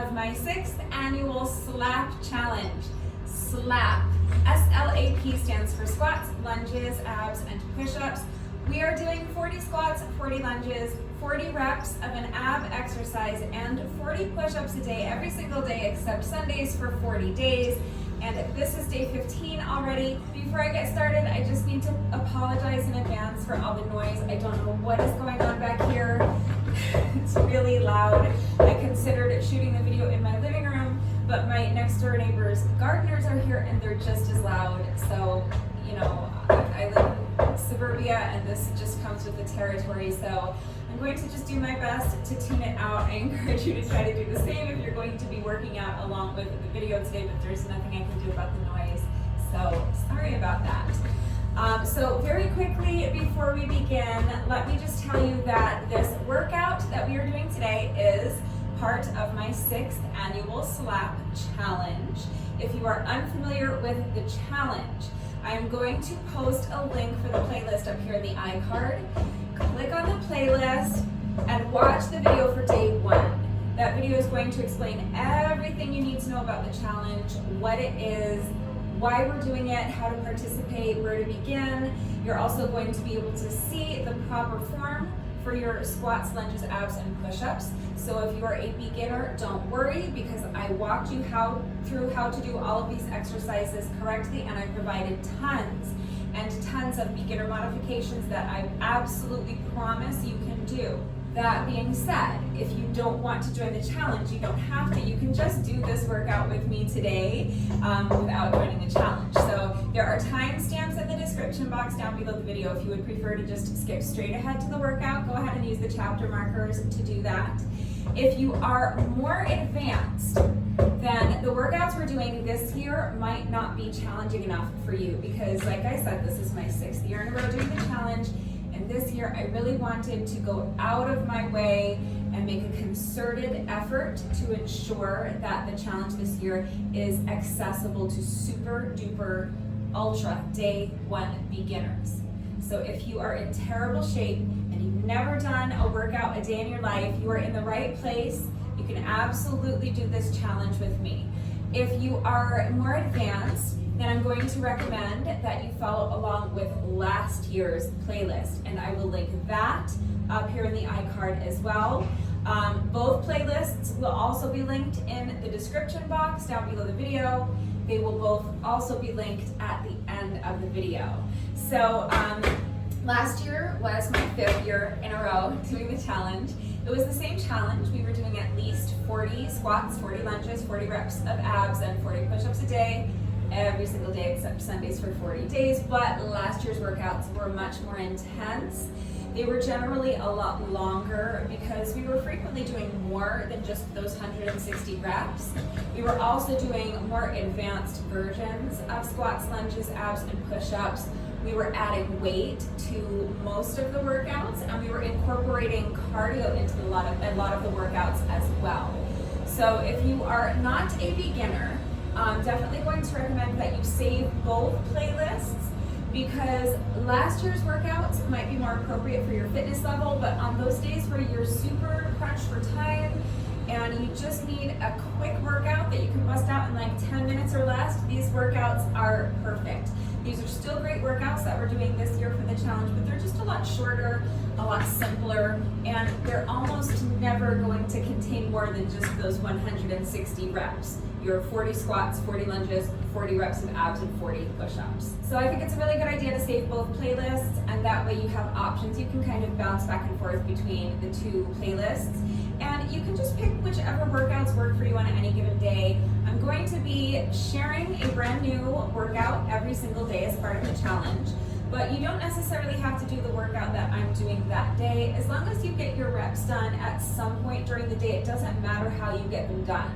of my 6th annual SLAP challenge. SLAP, S-L-A-P stands for squats, lunges, abs, and push-ups. We are doing 40 squats, 40 lunges, 40 reps of an ab exercise, and 40 push-ups a day, every single day except Sundays for 40 days. And this is day 15 already. Before I get started, I just need to apologize in advance for all the noise. I don't know what is going on back here. It's really loud. I considered shooting the video in my living room, but my next door neighbor's gardeners are here and they're just as loud. So, you know, I live in suburbia and this just comes with the territory. So I'm going to just do my best to tune it out. I encourage you to try to do the same if you're going to be working out along with the video today, but there's nothing I can do about the noise. So sorry about that. So very quickly before we begin, let me just tell you that this workout that we are doing today is part of my 6th annual SLAP challenge. If you are unfamiliar with the challenge, I'm going to post a link for the playlist up here in the iCard. Click on the playlist and watch the video for day 1. That video is going to explain everything you need to know about the challenge, what it is, why we're doing it, how to participate, where to begin. You're also going to be able to see the proper form for your squats, lunges, abs, and push-ups. So if you are a beginner, don't worry, because I walked you through how to do all of these exercises correctly, and I provided tons and tons of beginner modifications that I absolutely promise you can do. That being said, if you don't want to join the challenge, you don't have to. You can just do this workout with me today without joining the challenge. So there are timestamps in the description box down below the video. If you would prefer to just skip straight ahead to the workout, go ahead and use the chapter markers to do that. If you are more advanced, then the workouts we're doing this year might not be challenging enough for you, because like I said, this is my 6th year in a row doing the challenge. And this year, I really wanted to go out of my way and make a concerted effort to ensure that the challenge this year is accessible to super duper ultra day 1 beginners. So if you are in terrible shape and you've never done a workout a day in your life, you are in the right place. You can absolutely do this challenge with me. If you are more advanced, then I'm going to recommend that you follow along with last year's playlist, and I will link that up here in the iCard as well. Both playlists will also be linked in the description box down below the video. They will both also be linked at the end of the video. So last year was my 5th year in a row doing the challenge. It was the same challenge. We were doing at least 40 squats, 40 lunges, 40 reps of abs, and 40 push-ups a day, every single day except Sundays for 40 days, but last year's workouts were much more intense. They were generally a lot longer because we were frequently doing more than just those 160 reps. We were also doing more advanced versions of squats, lunges, abs, and push-ups. We were adding weight to most of the workouts, and we were incorporating cardio into a lot of the workouts as well. So if you are not a beginner, I'm definitely going to recommend that you save both playlists, because last year's workouts might be more appropriate for your fitness level, but on those days where you're super crunched for time and you just need a quick workout that you can bust out in like 10 minutes or less, these workouts are perfect. These are still great workouts that we're doing this year for the challenge, but they're just a lot shorter, a lot simpler, and they're almost never going to contain more than just those 160 reps. Your 40 squats, 40 lunges, 40 reps of abs, and 40 push-ups. So I think it's a really good idea to save both playlists, and that way you have options. You can kind of bounce back and forth between the 2 playlists, and you can just pick whichever workouts work for you on any given day. I'm going to be sharing a brand new workout every single day as part of the challenge, but you don't necessarily have to do the workout that I'm doing that day. As long as you get your reps done at some point during the day, it doesn't matter how you get them done.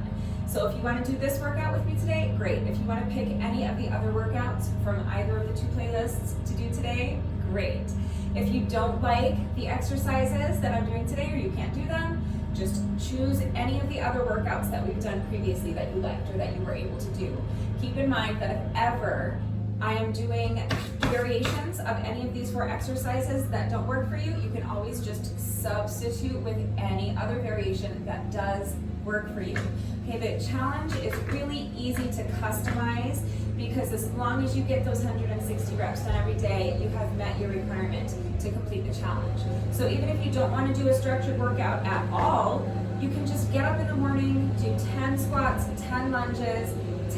So if you want to do this workout with me today, great. If you want to pick any of the other workouts from either of the 2 playlists to do today, great. If you don't like the exercises that I'm doing today, or you can't do them, just choose any of the other workouts that we've done previously that you liked or that you were able to do. Keep in mind that if ever I am doing variations of any of these 4 exercises that don't work for you. You can always just substitute with any other variation that does work for you. Okay, the challenge is really easy to customize because as long as you get those 160 reps done every day, you have met your requirement to complete the challenge. So even if you don't want to do a structured workout at all, you can just get up in the morning, do 10 squats, 10 lunges,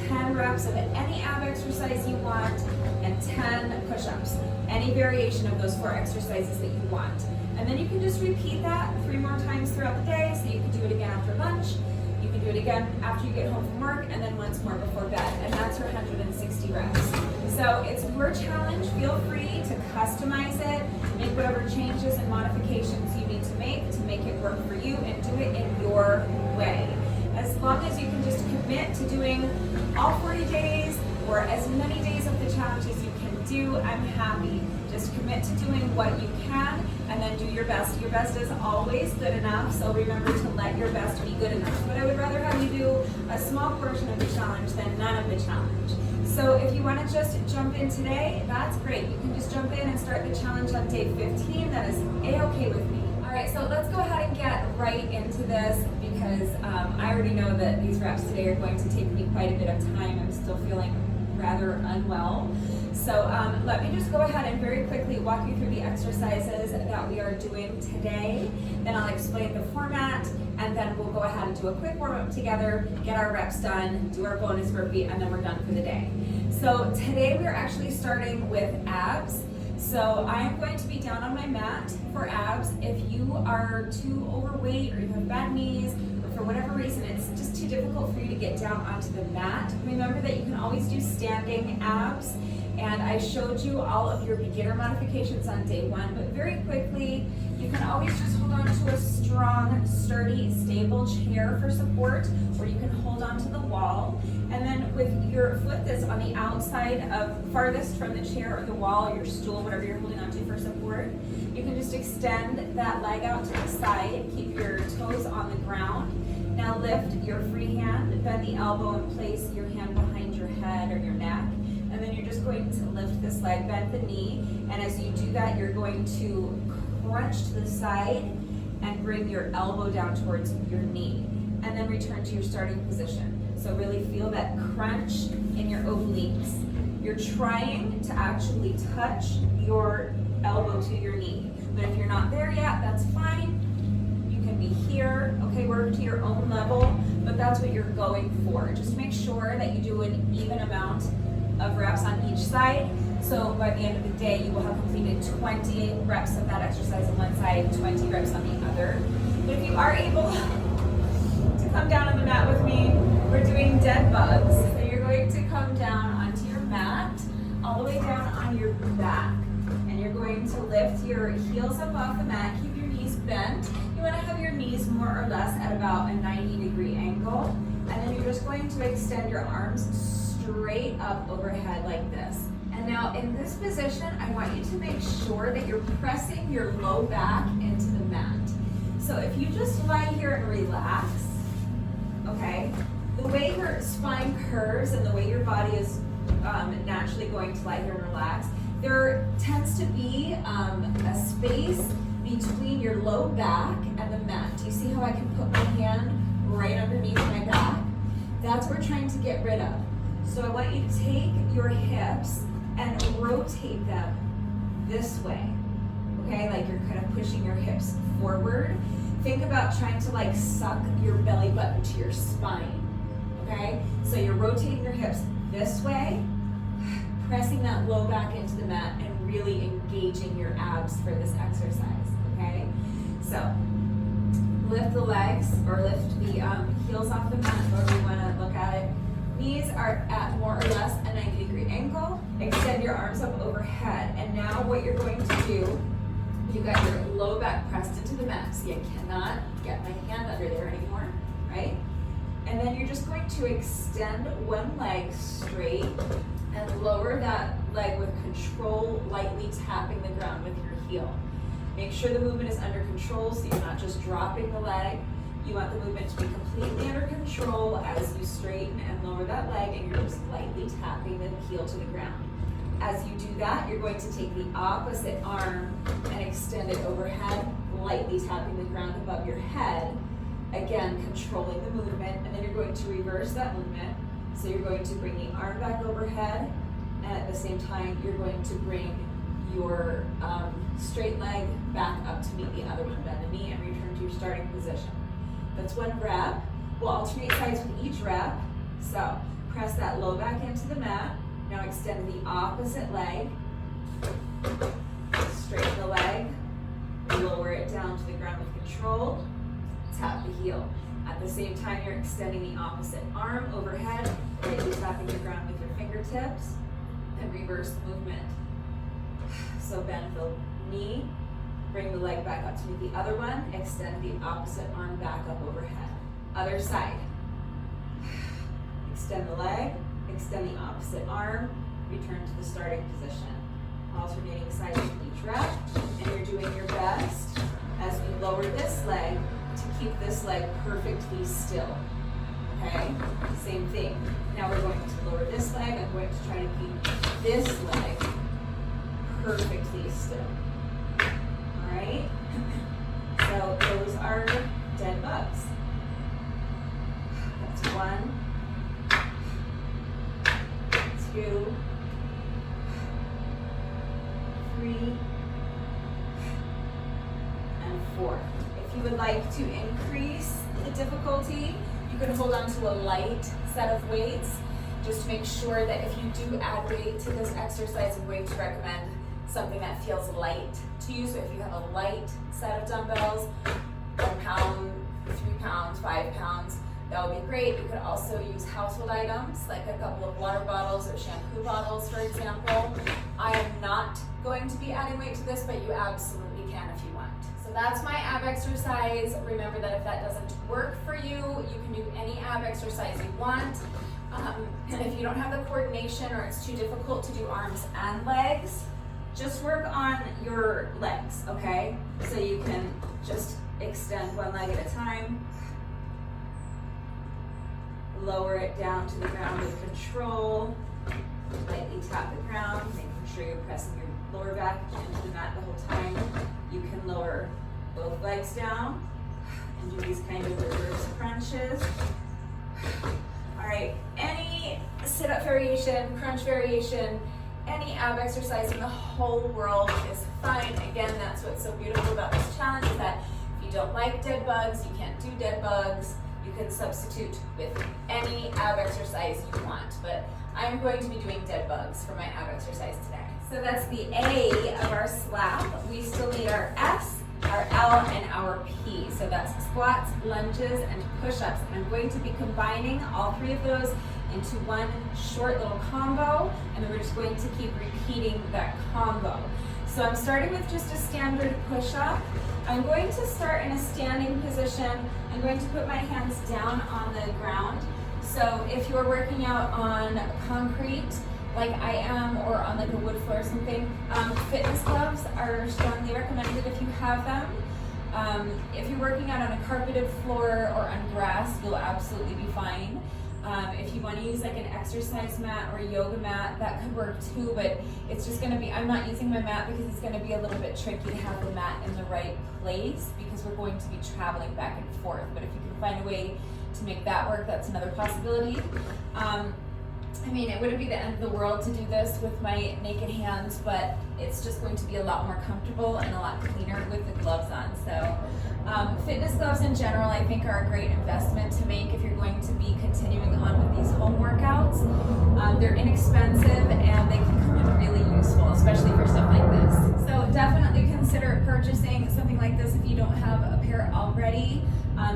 10 reps of any ab exercise you want, and 10 push-ups. Any variation of those 4 exercises that you want. And then you can just repeat that 3 more times throughout the day, so you can do it again after lunch, you can do it again after you get home from work, and then once more before bed. And that's your 160 reps. So it's your challenge. Feel free to customize it, make whatever changes and modifications you need to make it work for you, and do it in your way. As long as you can just commit to doing all 40 days or as many days of the challenge as you can do, I'm happy. Just commit to doing what you can and then do your best. Your best is always good enough, so remember to let your best be good enough. But I would rather have you do a small portion of the challenge than none of the challenge. So if you want to just jump in today, that's great. You can just jump in and start the challenge on day 15. That is A-okay with me. All right, so let's go ahead and get right into this because I already know that these reps today are going to take me quite a bit of time. I'm still feeling rather unwell. So let me just go ahead and very quickly walk you through the exercises that we are doing today. Then I'll explain the format, and then we'll go ahead and do a quick warm-up together, get our reps done, do our bonus burpee, and then we're done for the day. So today we're actually starting with abs. So I am going to be down on my mat for abs. If you are too overweight or you have bad knees, or for whatever reason it's just too difficult for you to get down onto the mat, remember that you can always do standing abs. And I showed you all of your beginner modifications on day 1, but very quickly, you can always just hold on to a strong, sturdy, stable chair for support, or you can hold on to the wall. And then with your foot that's on the outside of farthest from the chair or the wall or your stool, whatever you're holding onto for support, you can just extend that leg out to the side, keep your toes on the ground. Now lift your free hand, bend the elbow and place your hand behind your head or your neck. And then you're just going to lift this leg, bend the knee, and as you do that, you're going to crunch to the side and bring your elbow down towards your knee, and then return to your starting position. So really feel that crunch in your obliques. You're trying to actually touch your elbow to your knee, but if you're not there yet, that's fine. You can be here, okay, work to your own level, but that's what you're going for. Just make sure that you do an even amount of reps on each side. So by the end of the day, you will have completed 20 reps of that exercise on one side, 20 reps on the other. But if you are able to come down on the mat with me, we're doing dead bugs. So you're going to come down onto your mat, all the way down on your back. And you're going to lift your heels up off the mat, keep your knees bent. You want to have your knees more or less at about a 90-degree angle. And then you're just going to extend your arms straight up overhead like this. And now in this position, I want you to make sure that you're pressing your low back into the mat. So if you just lie here and relax, okay, the way your spine curves and the way your body is naturally going to lie here and relax, there tends to be a space between your low back and the mat. Do you see how I can put my hand right underneath my back? That's what we're trying to get rid of. So I want you to take your hips and rotate them this way, okay? Like you're kind of pushing your hips forward. Think about trying to like suck your belly button to your spine, okay? So you're rotating your hips this way, pressing that low back into the mat and really engaging your abs for this exercise, okay? So lift the legs or lift the heels off the mat, however you want to look at it. Knees are at more or less a 90-degree angle. Extend your arms up overhead. And now what you're going to do, you got your low back pressed into the mat. See, I cannot get my hand under there anymore, right? And then you're just going to extend one leg straight and lower that leg with control, lightly tapping the ground with your heel. Make sure the movement is under control so you're not just dropping the leg. You want the movement to be completely under control as you straighten and lower that leg, and you're just lightly tapping the heel to the ground. As you do that, you're going to take the opposite arm and extend it overhead, lightly tapping the ground above your head. Again, controlling the movement, and then you're going to reverse that movement. So you're going to bring the arm back overhead, and at the same time, you're going to bring your straight leg back up to meet the other one. Bend the knee and return to your starting position. That's one rep. We'll alternate sides with each rep. So press that low back into the mat. Now extend the opposite leg. Straighten the leg. Lower it down to the ground with control. Tap the heel. At the same time, you're extending the opposite arm overhead, lightly tapping the ground with your fingertips, and reverse movement. So bend the knee, bring the leg back up to meet the other one, extend the opposite arm back up overhead. Other side. Extend the leg, extend the opposite arm, return to the starting position. Alternating sides with each rep, and you're doing your best as we lower this leg to keep this leg perfectly still. Okay? Same thing. Now we're going to lower this leg. I'm going to try to keep this leg perfectly still. All right? So those are dead bugs. That's 1, 2, 3, and 4. If you would like to increase the difficulty, you can hold on to a light set of weights, just to make sure that if you do add weight to this exercise, I'm going to recommend something that feels light to you. So if you have a light set of dumbbells, 1 pound, 3 pounds, 5 pounds, that would be great. You could also use household items, like a couple of water bottles or shampoo bottles, for example. I am not going to be adding weight to this, but you absolutely can if you want. So that's my ab exercise. Remember that if that doesn't work for you, you can do any ab exercise you want. And if you don't have the coordination or it's too difficult to do arms and legs, just work on your legs, okay? So you can just extend one leg at a time, lower it down to the ground with control, lightly tap the ground, making sure you're pressing your lower back into the mat the whole time. You can lower both legs down and do these kind of reverse crunches. All right, any sit-up variation, crunch variation, any ab exercise in the whole world is fine. Again, that's what's so beautiful about this challenge, is that if you don't like dead bugs, you can't do dead bugs. You can substitute with any ab exercise you want, but I'm going to be doing dead bugs for my ab exercise today. So that's the A of our slap. We still need our S, our L, and our P. So that's squats, lunges, and push-ups. And I'm going to be combining all 3 of those into one short little combo, and then we're just going to keep repeating that combo. So I'm starting with just a standard push-up. I'm going to start in a standing position. I'm going to put my hands down on the ground. So if you're working out on concrete, like I am, or on like a wood floor or something, fitness gloves are strongly recommended if you have them. If you're working out on a carpeted floor or on grass, you'll absolutely be fine. If you want to use like an exercise mat or a yoga mat, that could work too, but it's just going to be, I'm not using my mat because it's going to be a little bit tricky to have the mat in the right place because we're going to be traveling back and forth. But if you can find a way to make that work, that's another possibility. I mean, it wouldn't be the end of the world to do this with my naked hands, but it's just going to be a lot more comfortable and a lot cleaner with the gloves on. So fitness gloves in general, I think, are a great investment to make if you're going to be continuing on with these home workouts. They're inexpensive and they can come in really useful, especially for stuff like this. So definitely consider purchasing something like this if you don't have a pair already.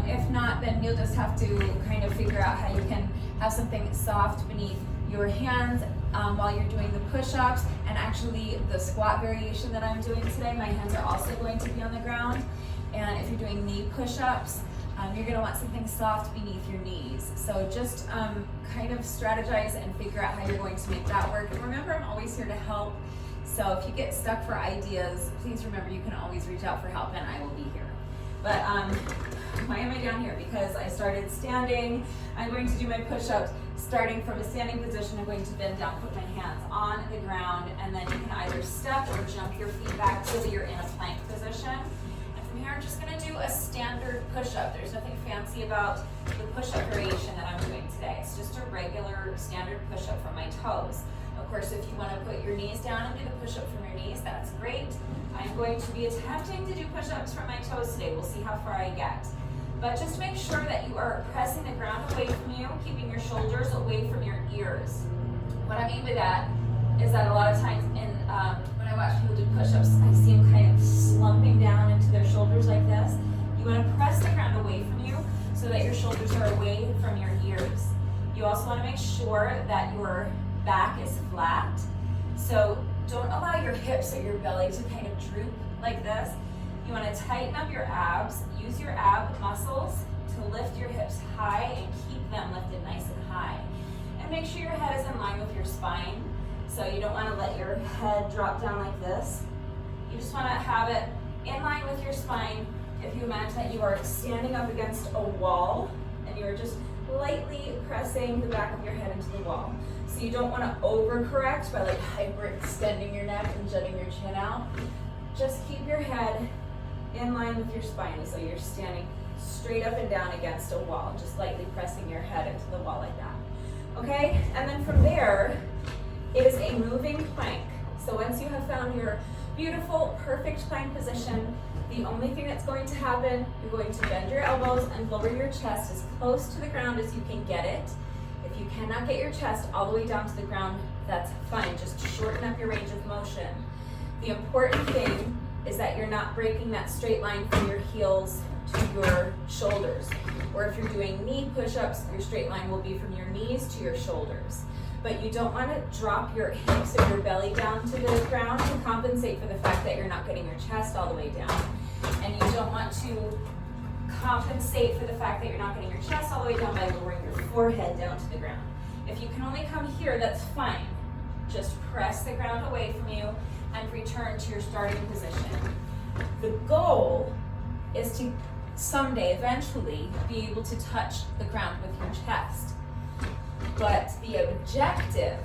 If not, then you'll just have to kind of figure out how you can have something soft beneath your hands while you're doing the push-ups, and actually the squat variation that I'm doing today, my hands are also going to be on the ground. And if you're doing knee push-ups, you're going to want something soft beneath your knees. So just kind of strategize and figure out how you're going to make that work. And remember, I'm always here to help. So if you get stuck for ideas, please remember you can always reach out for help and I will be here. But why am I down here? Because I started standing. I'm going to do my push-ups Starting from a standing position, I'm going to bend down, put my hands on the ground, and then you can either step or jump your feet back so that you're in a plank position. And from here, I'm just gonna do a standard push-up. There's nothing fancy about the push-up variation that I'm doing today. It's just a regular standard push-up from my toes. Of course, if you wanna put your knees down and do the push-up from your knees, that's great. I'm going to be attempting to do push-ups from my toes today. We'll see how far I get. But just make sure that you are pressing the ground away from you, keeping your shoulders away from your ears. What I mean by that is that a lot of times when I watch people do push-ups, I see them kind of slumping down into their shoulders like this. You want to press the ground away from you so that your shoulders are away from your ears. You also want to make sure that your back is flat. So don't allow your hips or your belly to kind of droop like this. You want to tighten up your abs, use your ab muscles to lift your hips high and keep them lifted nice and high. And make sure your head is in line with your spine. So you don't want to let your head drop down like this. You just want to have it in line with your spine. If you imagine that you are standing up against a wall and you're just lightly pressing the back of your head into the wall. So you don't want to overcorrect by like hyperextending your neck and jutting your chin out. Just keep your head in line with your spine, so you're standing straight up and down against a wall, just lightly pressing your head into the wall like that. Okay, and then from there, it is a moving plank. So once you have found your beautiful, perfect plank position, the only thing that's going to happen, you're going to bend your elbows and lower your chest as close to the ground as you can get it. If you cannot get your chest all the way down to the ground, that's fine, just shorten up your range of motion. The important thing is that you're not breaking that straight line from your heels to your shoulders. Or if you're doing knee push-ups, your straight line will be from your knees to your shoulders. But you don't want to drop your hips or your belly down to the ground to compensate for the fact that you're not getting your chest all the way down. And you don't want to compensate for the fact that you're not getting your chest all the way down by lowering your forehead down to the ground. If you can only come here, that's fine. Just press the ground away from you and return to your starting position. The goal is to someday, eventually, be able to touch the ground with your chest. But the objective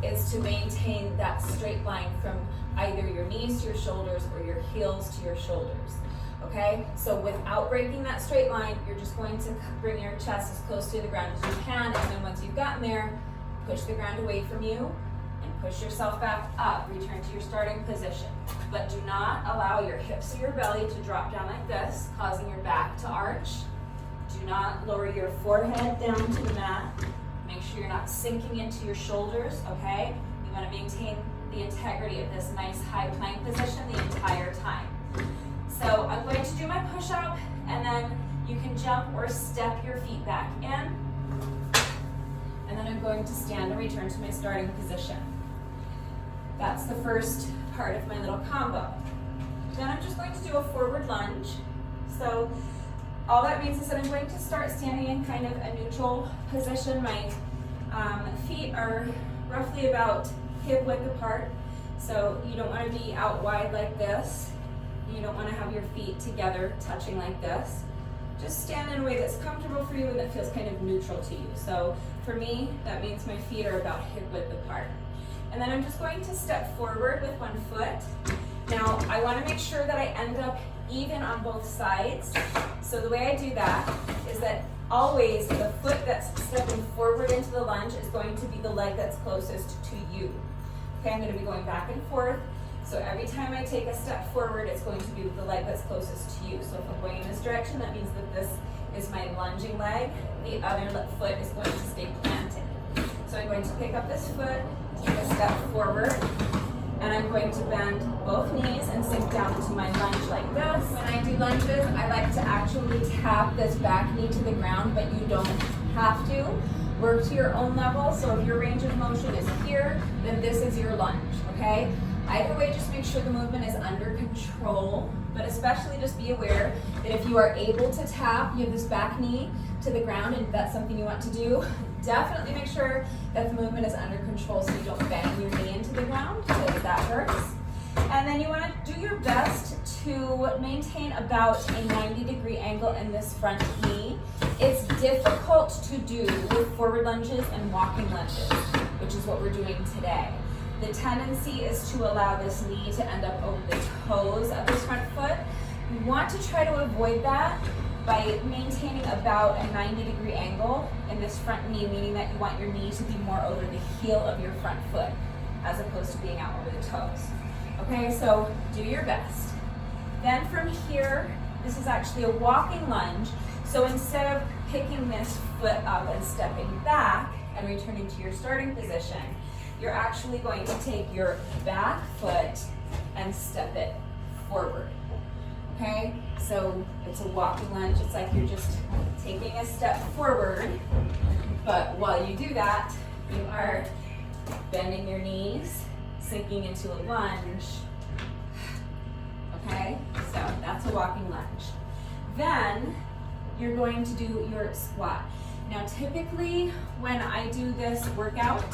is to maintain that straight line from either your knees to your shoulders or your heels to your shoulders. Okay? So without breaking that straight line, you're just going to bring your chest as close to the ground as you can, and then once you've gotten there, push the ground away from you, push yourself back up, return to your starting position. But do not allow your hips or your belly to drop down like this, causing your back to arch. Do not lower your forehead down to the mat. Make sure you're not sinking into your shoulders, okay? You want to maintain the integrity of this nice high plank position the entire time. So I'm going to do my push-up, and then you can jump or step your feet back in. And then I'm going to stand and return to my starting position. That's the first part of my little combo. Then I'm just going to do a forward lunge. So all that means is that I'm going to start standing in kind of a neutral position. My feet are roughly about hip width apart. So you don't want to be out wide like this. You don't want to have your feet together touching like this. Just stand in a way that's comfortable for you and that feels kind of neutral to you. So for me, that means my feet are about hip width apart. And then I'm just going to step forward with one foot. Now, I want to make sure that I end up even on both sides. So the way I do that is that always the foot that's stepping forward into the lunge is going to be the leg that's closest to you. Okay, I'm going to be going back and forth. So every time I take a step forward, it's going to be with the leg that's closest to you. So if I'm going in this direction, that means that this is my lunging leg. The other foot is going to stay planted. So I'm going to pick up this foot, take a step forward, and I'm going to bend both knees and sink down into my lunge like this. When I do lunges, I like to actually tap this back knee to the ground, but you don't have to. Work to your own level. So if your range of motion is here, then this is your lunge, okay? Either way, just make sure the movement is under control, but especially just be aware that if you are able to tap, you have this back knee to the ground, and if that's something you want to do, definitely make sure that the movement is under control so you don't bang your knee into the ground, because that hurts. And then you want to do your best to maintain about a 90-degree angle in this front knee. It's difficult to do with forward lunges and walking lunges, which is what we're doing today. The tendency is to allow this knee to end up over the toes of this front foot. We want to try to avoid that by maintaining about a 90-degree angle in this front knee, meaning that you want your knee to be more over the heel of your front foot as opposed to being out over the toes. Okay, so do your best. Then from here, this is actually a walking lunge. So instead of picking this foot up and stepping back and returning to your starting position, you're actually going to take your back foot and step it forward. Okay, so it's a walking lunge. It's like you're just taking a step forward, but while you do that, you are bending your knees, sinking into a lunge. Okay, so that's a walking lunge. Then you're going to do your squat. Now typically when I do this workout,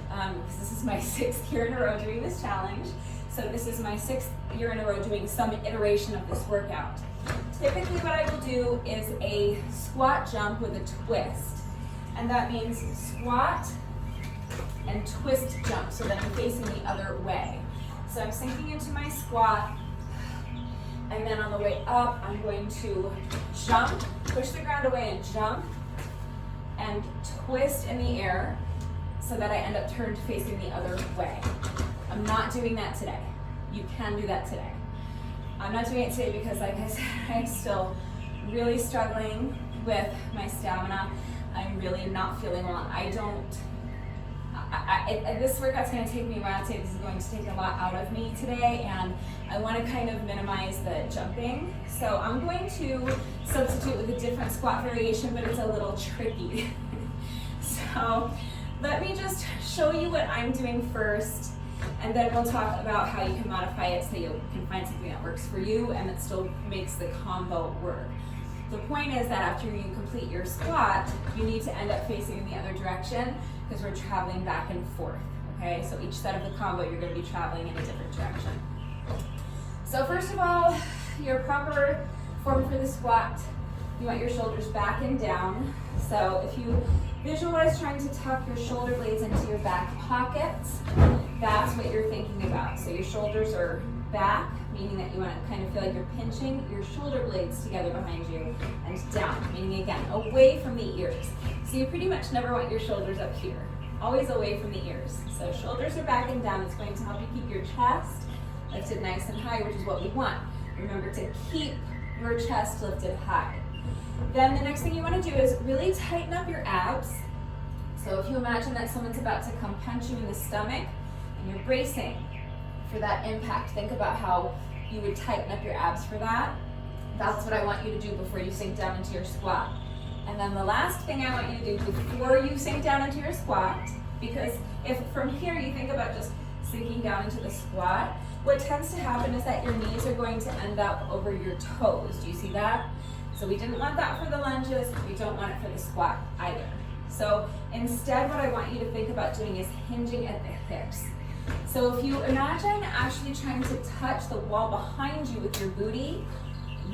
because this is my 6th year in a row doing this challenge, so this is my 6th year in a row doing some iteration of this workout. Typically what I will do is a squat jump with a twist. And that means squat and twist jump, so that I'm facing the other way. So I'm sinking into my squat, and then on the way up, I'm going to jump, push the ground away and jump, and twist in the air so that I end up turned facing the other way. I'm not doing that today. You can do that today. I'm not doing it today because, like I said, I'm still really struggling with my stamina. I'm really not feeling well. This workout's going to take me a while today. This is going to take a lot out of me today, and I want to kind of minimize the jumping. So I'm going to substitute with a different squat variation, but it's a little tricky. So let me just show you what I'm doing first, and then we'll talk about how you can modify it so you can find something that works for you and that still makes the combo work. The point is that after you complete your squat, you need to end up facing in the other direction because we're traveling back and forth, okay? So each set of the combo, you're gonna be traveling in a different direction. So first of all, your proper form for the squat, you want your shoulders back and down. So if you visualize trying to tuck your shoulder blades into your back pockets, that's what you're thinking about. So your shoulders are back, meaning that you want to kind of feel like you're pinching your shoulder blades together behind you, and down, meaning again, away from the ears. So you pretty much never want your shoulders up here, always away from the ears. So shoulders are back and down. It's going to help you keep your chest lifted nice and high, which is what we want. Remember to keep your chest lifted high. Then the next thing you want to do is really tighten up your abs. So if you imagine that someone's about to come punch you in the stomach and you're bracing for that impact, think about how you would tighten up your abs for that. That's what I want you to do before you sink down into your squat. And then the last thing I want you to do before you sink down into your squat, because if from here you think about just sinking down into the squat, what tends to happen is that your knees are going to end up over your toes. Do you see that? So we didn't want that for the lunges. We don't want it for the squat either. So instead, what I want you to think about doing is hinging at the hips. So if you imagine actually trying to touch the wall behind you with your booty,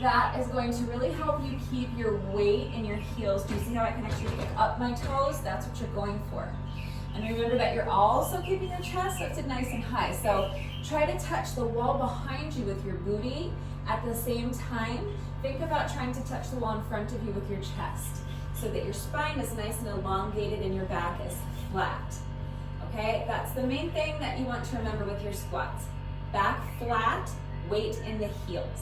that is going to really help you keep your weight in your heels. Do you see how I can actually pick up my toes? That's what you're going for. And remember that you're also keeping your chest lifted nice and high. So try to touch the wall behind you with your booty. At the same time, think about trying to touch the wall in front of you with your chest so that your spine is nice and elongated and your back is flat. Okay, that's the main thing that you want to remember with your squats. Back flat, weight in the heels.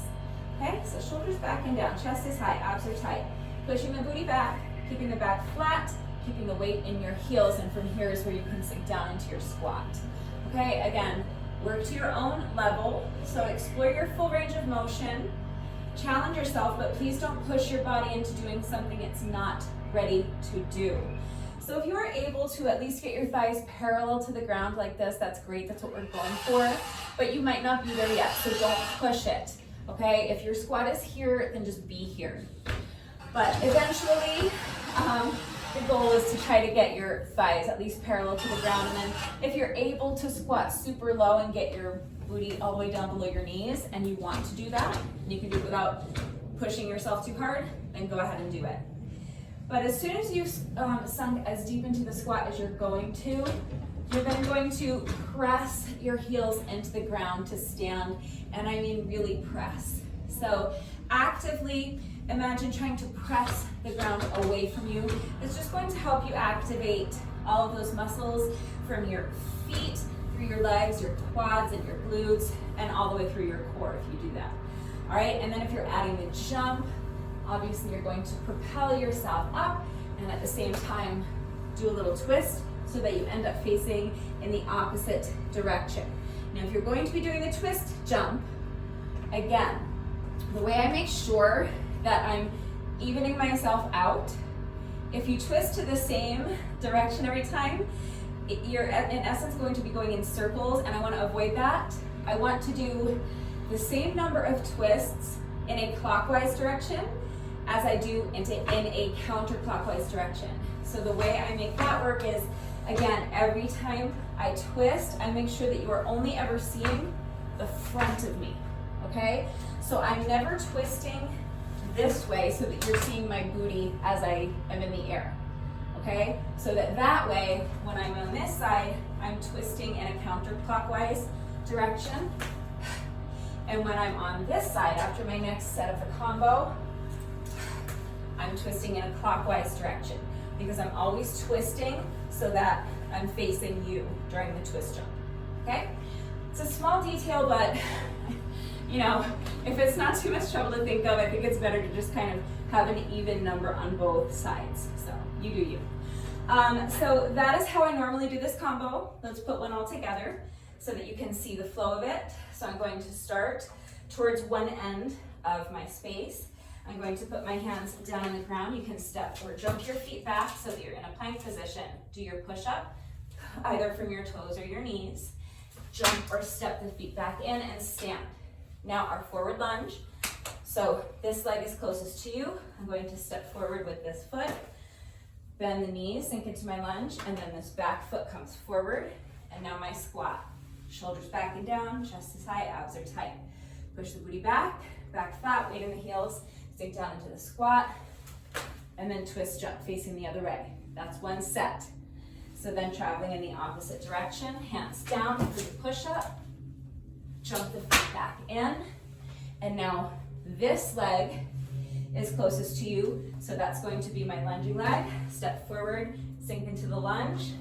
Okay, so shoulders back and down, chest is high, abs are tight. Pushing the booty back, keeping the back flat, keeping the weight in your heels, and from here is where you can sink down into your squat. Okay, again, work to your own level, so explore your full range of motion, challenge yourself, but please don't push your body into doing something it's not ready to do. So if you are able to at least get your thighs parallel to the ground like this, that's great, that's what we're going for, but you might not be there yet, so don't push it, okay? If your squat is here, then just be here. But eventually, the goal is to try to get your thighs at least parallel to the ground, and then if you're able to squat super low and get your booty all the way down below your knees, and you want to do that, and you can do it without pushing yourself too hard, then go ahead and do it. But as soon as you've sunk as deep into the squat as you're going then going to press your heels into the ground to stand, and I mean really press. So actively imagine trying to press the ground away from you. It's just going to help you activate all of those muscles from your feet, through your legs, your quads, and your glutes, and all the way through your core if you do that. All right, and then if you're adding the jump, obviously you're going to propel yourself up and at the same time do a little twist so that you end up facing in the opposite direction. Now if you're going to be doing the twist jump, again, the way I make sure that I'm evening myself out, if you twist to the same direction every time, you're in essence going to be going in circles, and I want to avoid that. I want to do the same number of twists in a clockwise direction as I do in a counterclockwise direction. So the way I make that work is, again, every time I twist, I make sure that you are only ever seeing the front of me, okay? So I'm never twisting this way so that you're seeing my booty as I am in the air, okay? So that way, when I'm on this side, I'm twisting in a counterclockwise direction. And when I'm on this side, after my next set of the combo, I'm twisting in a clockwise direction because I'm always twisting so that I'm facing you during the twist jump, okay? It's a small detail, but you know, if it's not too much trouble to think of, I think it's better to just kind of have an even number on both sides. So you do you. So that is how I normally do this combo. Let's put one all together so that you can see the flow of it. So I'm going to start towards one end of my space. I'm going to put my hands down on the ground. You can step or jump your feet back so that you're in a plank position. Do your push-up, either from your toes or your knees. Jump or step the feet back in and stand. Now our forward lunge. So this leg is closest to you. I'm going to step forward with this foot, bend the knees, sink into my lunge, and then this back foot comes forward. And now my squat. Shoulders back and down, chest is high, abs are tight. Push the booty back, back flat, weight in the heels, sink down into the squat, and then twist jump facing the other way. That's one set. So then traveling in the opposite direction, hands down for the push-up, jump the feet back in, and now this leg is closest to you, so that's going to be my lunging leg. Step forward, sink into the lunge,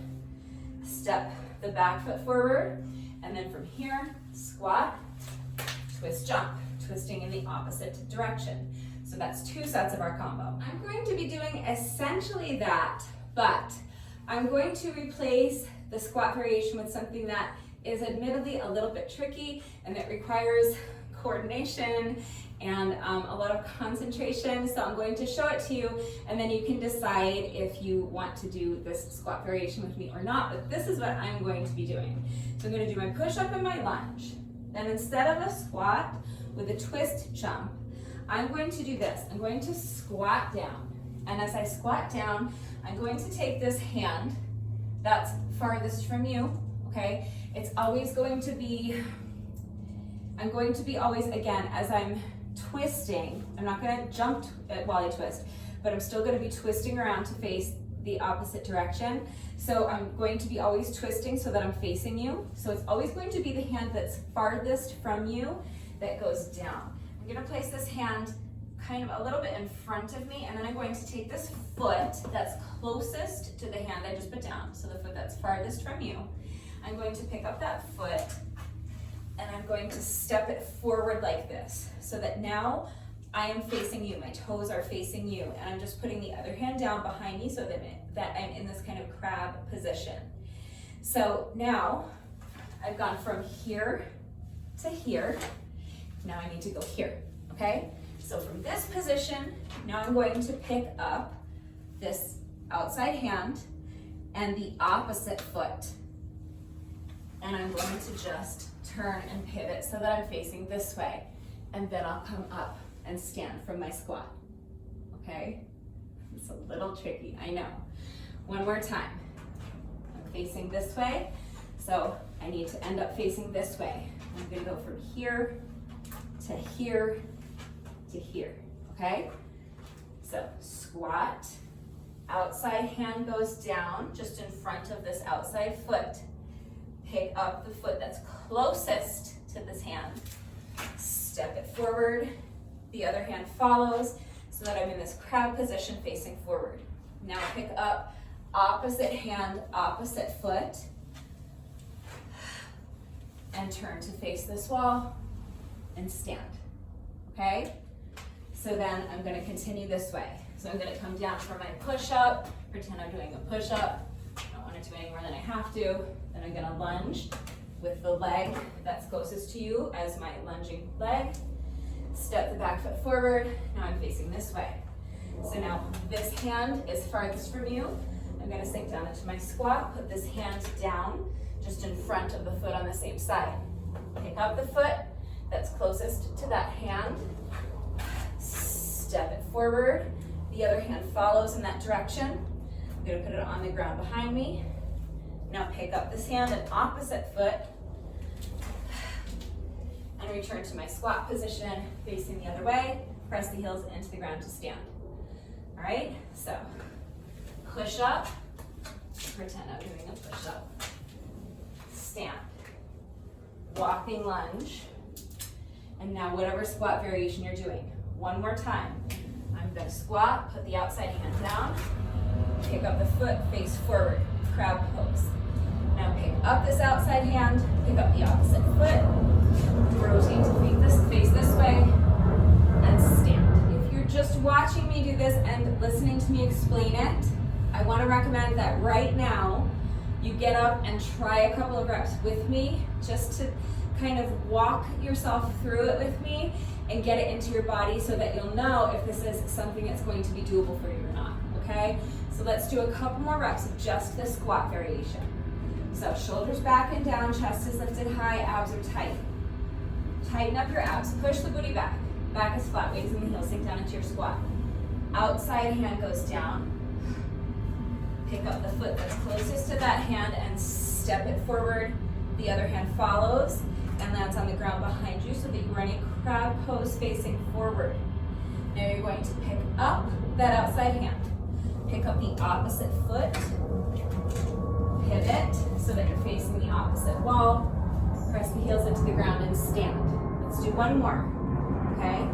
step the back foot forward, and then from here, squat, twist jump, twisting in the opposite direction. So that's two sets of our combo. I'm going to be doing essentially that, but I'm going to replace the squat variation with something that is admittedly a little bit tricky and that requires coordination and a lot of concentration. So I'm going to show it to you, and then you can decide if you want to do this squat variation with me or not, but this is what I'm going to be doing. So I'm going to do my push-up and my lunge. Then instead of a squat with a twist jump, I'm going to do this. I'm going to squat down. And as I squat down, I'm going to take this hand that's farthest from you, okay? It's always going to be, I'm going to be always, again, as I'm twisting, I'm not going to jump while I twist, but I'm still going to be twisting around to face the opposite direction. So I'm going to be always twisting so that I'm facing you. So it's always going to be the hand that's farthest from you that goes down. I'm going to place this hand kind of a little bit in front of me, and then I'm going to take this foot that's closest to the hand I just put down, so the foot that's farthest from you. I'm going to pick up that foot and I'm going to step it forward like this, so that now I am facing you, my toes are facing you, and I'm just putting the other hand down behind me so that I'm in this kind of crab position. So now I've gone from here to here. Now I need to go here, okay? So from this position, now I'm going to pick up this outside hand and the opposite foot. And I'm going to just turn and pivot so that I'm facing this way. And then I'll come up and stand from my squat, okay? It's a little tricky, I know. One more time. I'm facing this way, so I need to end up facing this way. I'm gonna go from here to here to here, okay? So squat, Outside hand goes down just in front of this outside foot. Pick up the foot that's closest to this hand. Step it forward. The other hand follows so that I'm in this crab position facing forward. Now pick up opposite hand, opposite foot, and turn to face this wall and stand, okay? So then I'm gonna continue this way. So I'm gonna come down for my push-up, pretend I'm doing a push-up. I don't wanna do any more than I have to. Then I'm gonna lunge with the leg that's closest to you as my lunging leg. Step the back foot forward. Now I'm facing this way. So now this hand is farthest from you. I'm gonna sink down into my squat, put this hand down just in front of the foot on the same side. Pick up the foot that's closest to that hand. Step it forward. The other hand follows in that direction. I'm gonna put it on the ground behind me. Now pick up this hand and opposite foot and return to my squat position, facing the other way. Press the heels into the ground to stand. All right, so push up, pretend I'm doing a push up. Stand, walking lunge, and now whatever squat variation you're doing. One more time. I'm gonna squat, put the outside hand down, pick up the foot, face forward, crab pose. Now pick up this outside hand, pick up the opposite foot, rotate to face this way, and stand. If you're just watching me do this and listening to me explain it, I wanna recommend that right now, you get up and try a couple of reps with me, just to kind of walk yourself through it with me and get it into your body so that you'll know if this is something that's going to be doable for you or not, okay? So let's do a couple more reps of just the squat variation. So shoulders back and down, chest is lifted high, abs are tight. Tighten up your abs, push the booty back. Back is flat, weights in the heels, sink down into your squat. Outside hand goes down. Pick up the foot that's closest to that hand and step it forward. The other hand follows and lands on the ground behind you so that you are in a crab pose facing forward. Now you're going to pick up that outside hand. Pick up the opposite foot. Pivot so that you're facing the opposite wall. Press the heels into the ground and stand. Let's do one more, okay?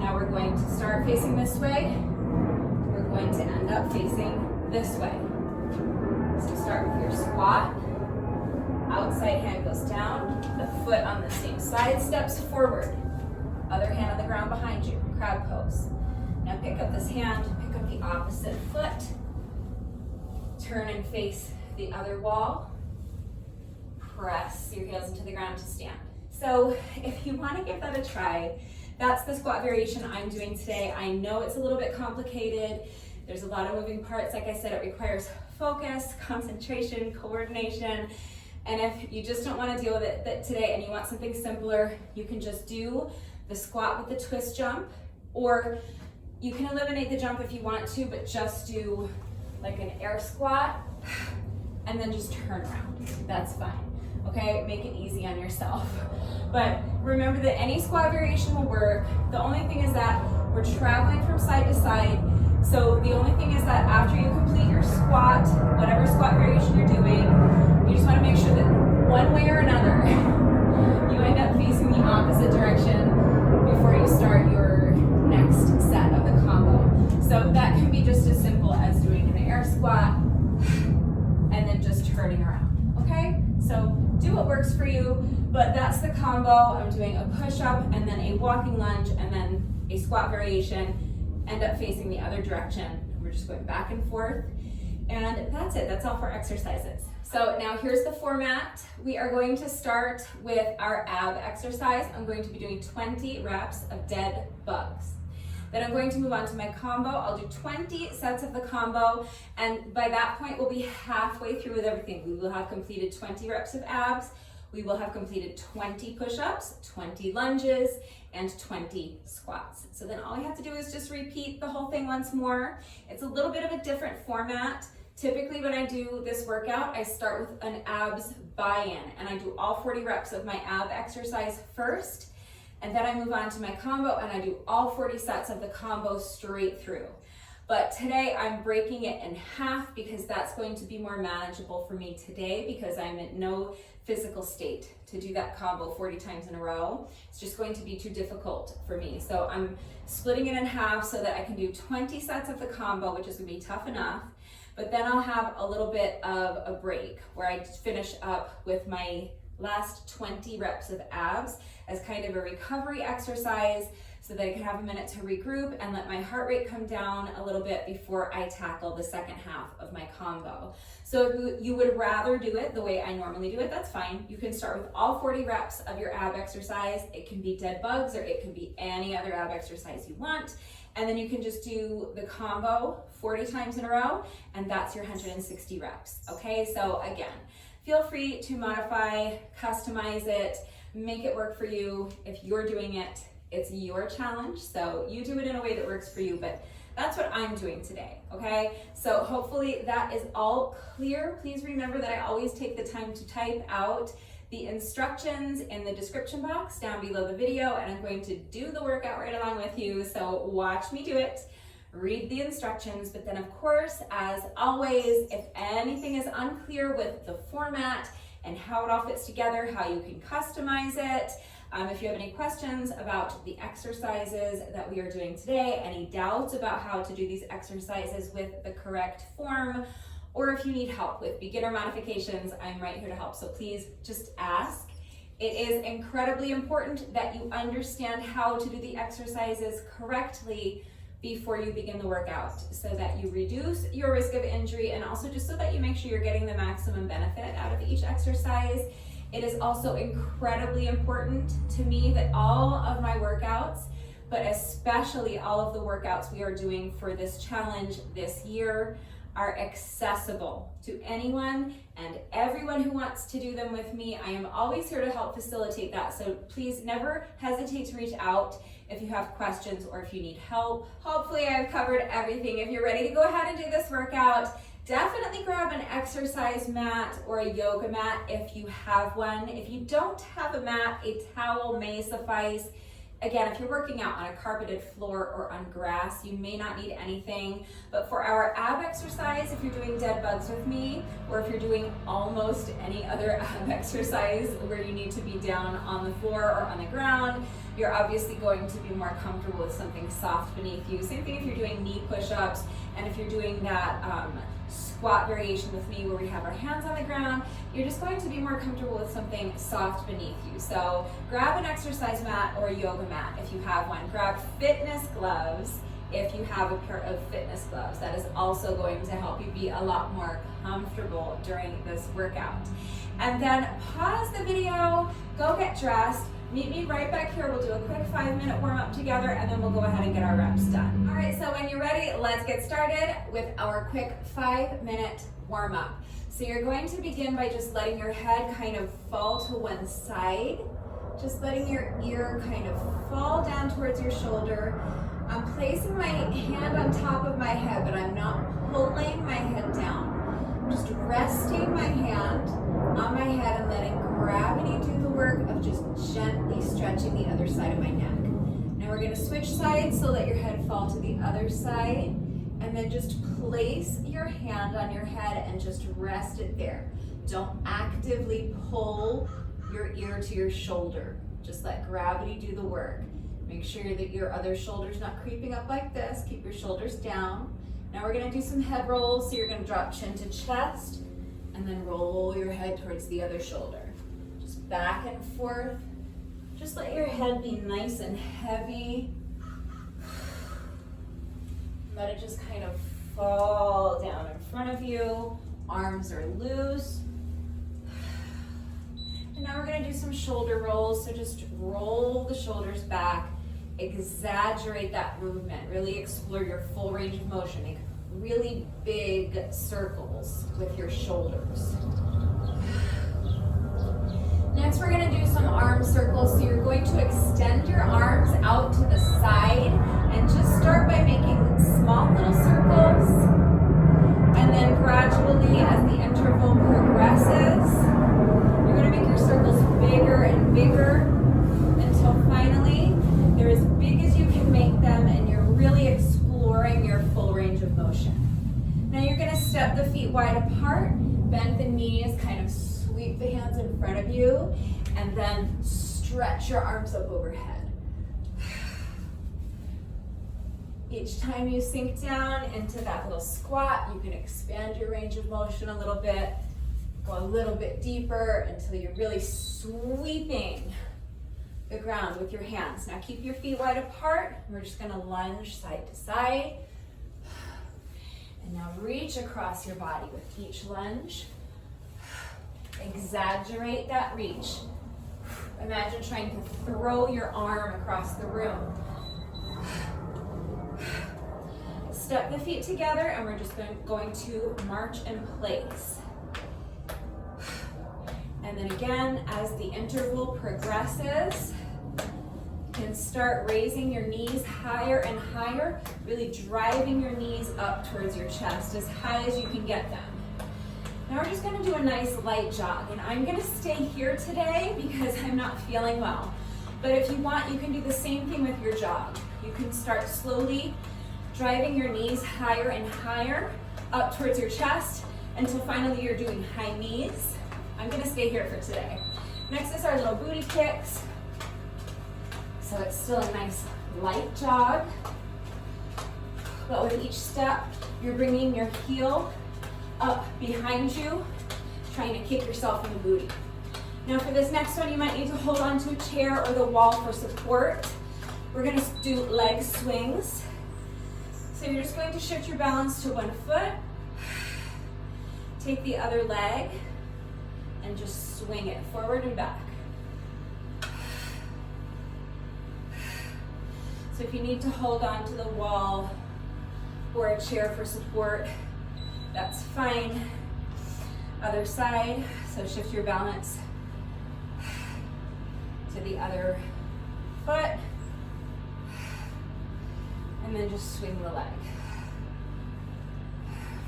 Now we're going to start facing this way. We're going to end up facing this way. So start with your squat. Outside hand goes down. The foot on the same side steps forward. Other hand on the ground behind you, crab pose. Now pick up this hand, pick up the opposite foot. Turn and face the other wall. Press your heels into the ground to stand. So if you want to give that a try, that's the squat variation I'm doing today. I know it's a little bit complicated. There's a lot of moving parts. Like I said, it requires focus, concentration, coordination. And if you just don't want to deal with it today and you want something simpler, you can just do the squat with the twist jump, or you can eliminate the jump if you want to, but just do like an air squat and then just turn around. That's fine. Okay, make it easy on yourself. But remember that any squat variation will work. The only thing is that we're traveling from side to side. So the only thing is that after you complete your squat, whatever squat variation you're doing, you just want to make sure that one way or another, you end up facing the opposite direction before you start your next set of the combo. So that can be just as simple as doing an air squat and then just turning around, okay? So do what works for you, but that's the combo. I'm doing a push-up and then a walking lunge and then a squat variation. End up facing the other direction. We're just going back and forth. And that's it, that's all for exercises. So now here's the format. We are going to start with our ab exercise. I'm going to be doing 20 reps of dead bugs. Then I'm going to move on to my combo. I'll do 20 sets of the combo, and by that point we'll be halfway through with everything. We will have completed 20 reps of abs, we will have completed 20 push-ups, 20 lunges, and 20 squats. So then all we have to do is just repeat the whole thing once more. It's a little bit of a different format. Typically when I do this workout, I start with an abs buy-in, and I do all 40 reps of my ab exercise first, and then I move on to my combo and I do all 40 sets of the combo straight through. But today I'm breaking it in half because that's going to be more manageable for me today because I'm in no physical state to do that combo 40 times in a row. It's just going to be too difficult for me. So I'm splitting it in half so that I can do 20 sets of the combo, which is gonna be tough enough. But then I'll have a little bit of a break where I finish up with my last 20 reps of abs as kind of a recovery exercise so that I can have a minute to regroup and let my heart rate come down a little bit before I tackle the second half of my combo. So if you would rather do it the way I normally do it, that's fine. You can start with all 40 reps of your ab exercise. It can be dead bugs or it can be any other ab exercise you want. And then you can just do the combo 40 times in a row, and that's your 160 reps, okay? So again, feel free to modify, customize it, make it work for you. If you're doing it, it's your challenge, so you do it in a way that works for you, but that's what I'm doing today, okay? So hopefully that is all clear. Please remember that I always take the time to type out the instructions in the description box down below the video, and I'm going to do the workout right along with you, so watch me do it. Read the instructions, but then of course, as always, if anything is unclear with the format and how it all fits together, how you can customize it, if you have any questions about the exercises that we are doing today, any doubts about how to do these exercises with the correct form, or if you need help with beginner modifications, I'm right here to help. So please just ask. It is incredibly important that you understand how to do the exercises correctly before you begin the workout so that you reduce your risk of injury and also just so that you make sure you're getting the maximum benefit out of each exercise. It is also incredibly important to me that all of my workouts, but especially all of the workouts we are doing for this challenge this year, are accessible to anyone and everyone who wants to do them with me. I am always here to help facilitate that. So please never hesitate to reach out if you have questions or if you need help. Hopefully I've covered everything. If you're ready to go ahead and do this workout, definitely grab an exercise mat or a yoga mat if you have one. If you don't have a mat, a towel may suffice. Again, if you're working out on a carpeted floor or on grass, you may not need anything. But for our ab exercise, if you're doing dead bugs with me, or if you're doing almost any other ab exercise where you need to be down on the floor or on the ground, you're obviously going to be more comfortable with something soft beneath you. Same thing if you're doing knee push-ups, and if you're doing that squat variation with me where we have our hands on the ground, you're just going to be more comfortable with something soft beneath you. So grab an exercise mat or a yoga mat if you have one. Grab fitness gloves if you have a pair of fitness gloves. That is also going to help you be a lot more comfortable during this workout. And then pause the video, go get dressed, meet me right back here. We'll do a quick 5-minute warm up together and then we'll go ahead and get our reps done. All right, so when you're ready, let's get started with our quick 5-minute warm up. So you're going to begin by just letting your head kind of fall to one side, just letting your ear kind of fall down towards your shoulder. I'm placing my hand on top of my head, but I'm not pulling my head down. I'm just resting my hand on my head and letting gravity do the work of just gently stretching the other side of my neck. Now we're going to switch sides, so let your head fall to the other side, and then just place your hand on your head and just rest it there. Don't actively pull your ear to your shoulder. Just let gravity do the work. Make sure that your other shoulder's not creeping up like this. Keep your shoulders down. Now we're going to do some head rolls. So you're going to drop chin to chest and then roll your head towards the other shoulder. Just back and forth. Just let your head be nice and heavy. Let it just kind of fall down in front of you. Arms are loose. And now we're going to do some shoulder rolls. So just roll the shoulders back. Exaggerate that movement. Really explore your full range of motion. Make really big circles with your shoulders. Next, we're going to do some arm circles. So you're going to extend your arms out to the side and just start by making small little circles. And then gradually, as the interval progresses, you're going to make your circles bigger and bigger until finally they're as big as you can make them and you're really exploring your full range of step the feet wide apart, bend the knees, kind of sweep the hands in front of you, and then stretch your arms up overhead. Each time you sink down into that little squat, you can expand your range of motion a little bit, go a little bit deeper until you're really sweeping the ground with your hands. Now keep your feet wide apart. We're just gonna lunge side to side. And now reach across your body with each lunge. Exaggerate that reach. Imagine trying to throw your arm across the room. Step the feet together and we're just going to march in place. And then again, as the interval progresses, you can start raising your knees higher and higher, really driving your knees up towards your chest as high as you can get them. Now we're just gonna do a nice light jog, and I'm gonna stay here today because I'm not feeling well. But if you want, you can do the same thing with your jog. You can start slowly driving your knees higher and higher up towards your chest until finally you're doing high knees. I'm gonna stay here for today. Next is our little booty kicks. So it's still a nice light jog, but with each step, you're bringing your heel up behind you, trying to kick yourself in the booty. Now for this next one, you might need to hold on to a chair or the wall for support. We're gonna do leg swings. So you're just going to shift your balance to one foot, take the other leg, and just swing it forward and back. So if you need to hold on to the wall or a chair for support, that's fine. Other side, so shift your balance to the other foot, and then just swing the leg,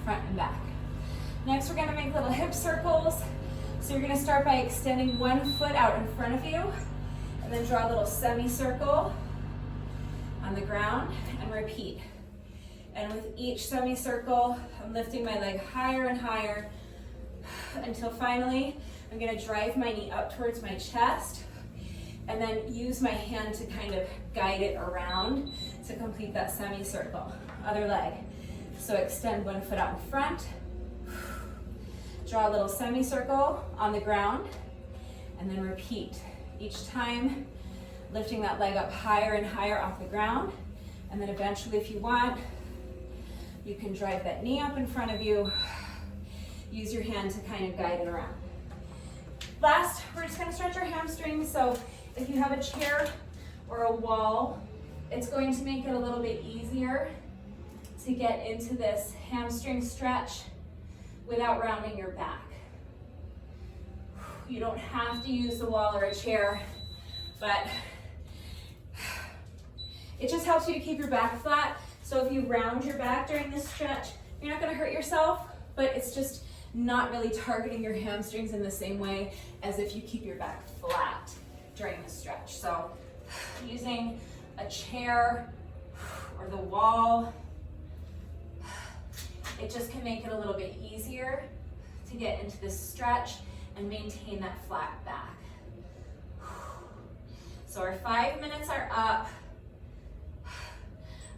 front and back. Next, we're gonna make little hip circles. So you're gonna start by extending one foot out in front of you, and then draw a little semicircle on the ground, and repeat. And with each semicircle, I'm lifting my leg higher and higher until finally I'm gonna drive my knee up towards my chest and then use my hand to kind of guide it around to complete that semicircle. Other leg. So extend one foot out in front, draw a little semicircle on the ground, and then repeat. Each time, lifting that leg up higher and higher off the ground, and then eventually, if you want, you can drive that knee up in front of you, use your hand to kind of guide it around. Last, we're just gonna stretch our hamstrings. So if you have a chair or a wall, it's going to make it a little bit easier to get into this hamstring stretch without rounding your back. You don't have to use the wall or a chair, but it just helps you to keep your back flat. So if you round your back during this stretch, you're not gonna hurt yourself, but it's just not really targeting your hamstrings in the same way as if you keep your back flat during the stretch. So using a chair or the wall, it just can make it a little bit easier to get into this stretch and maintain that flat back. So our 5 minutes are up.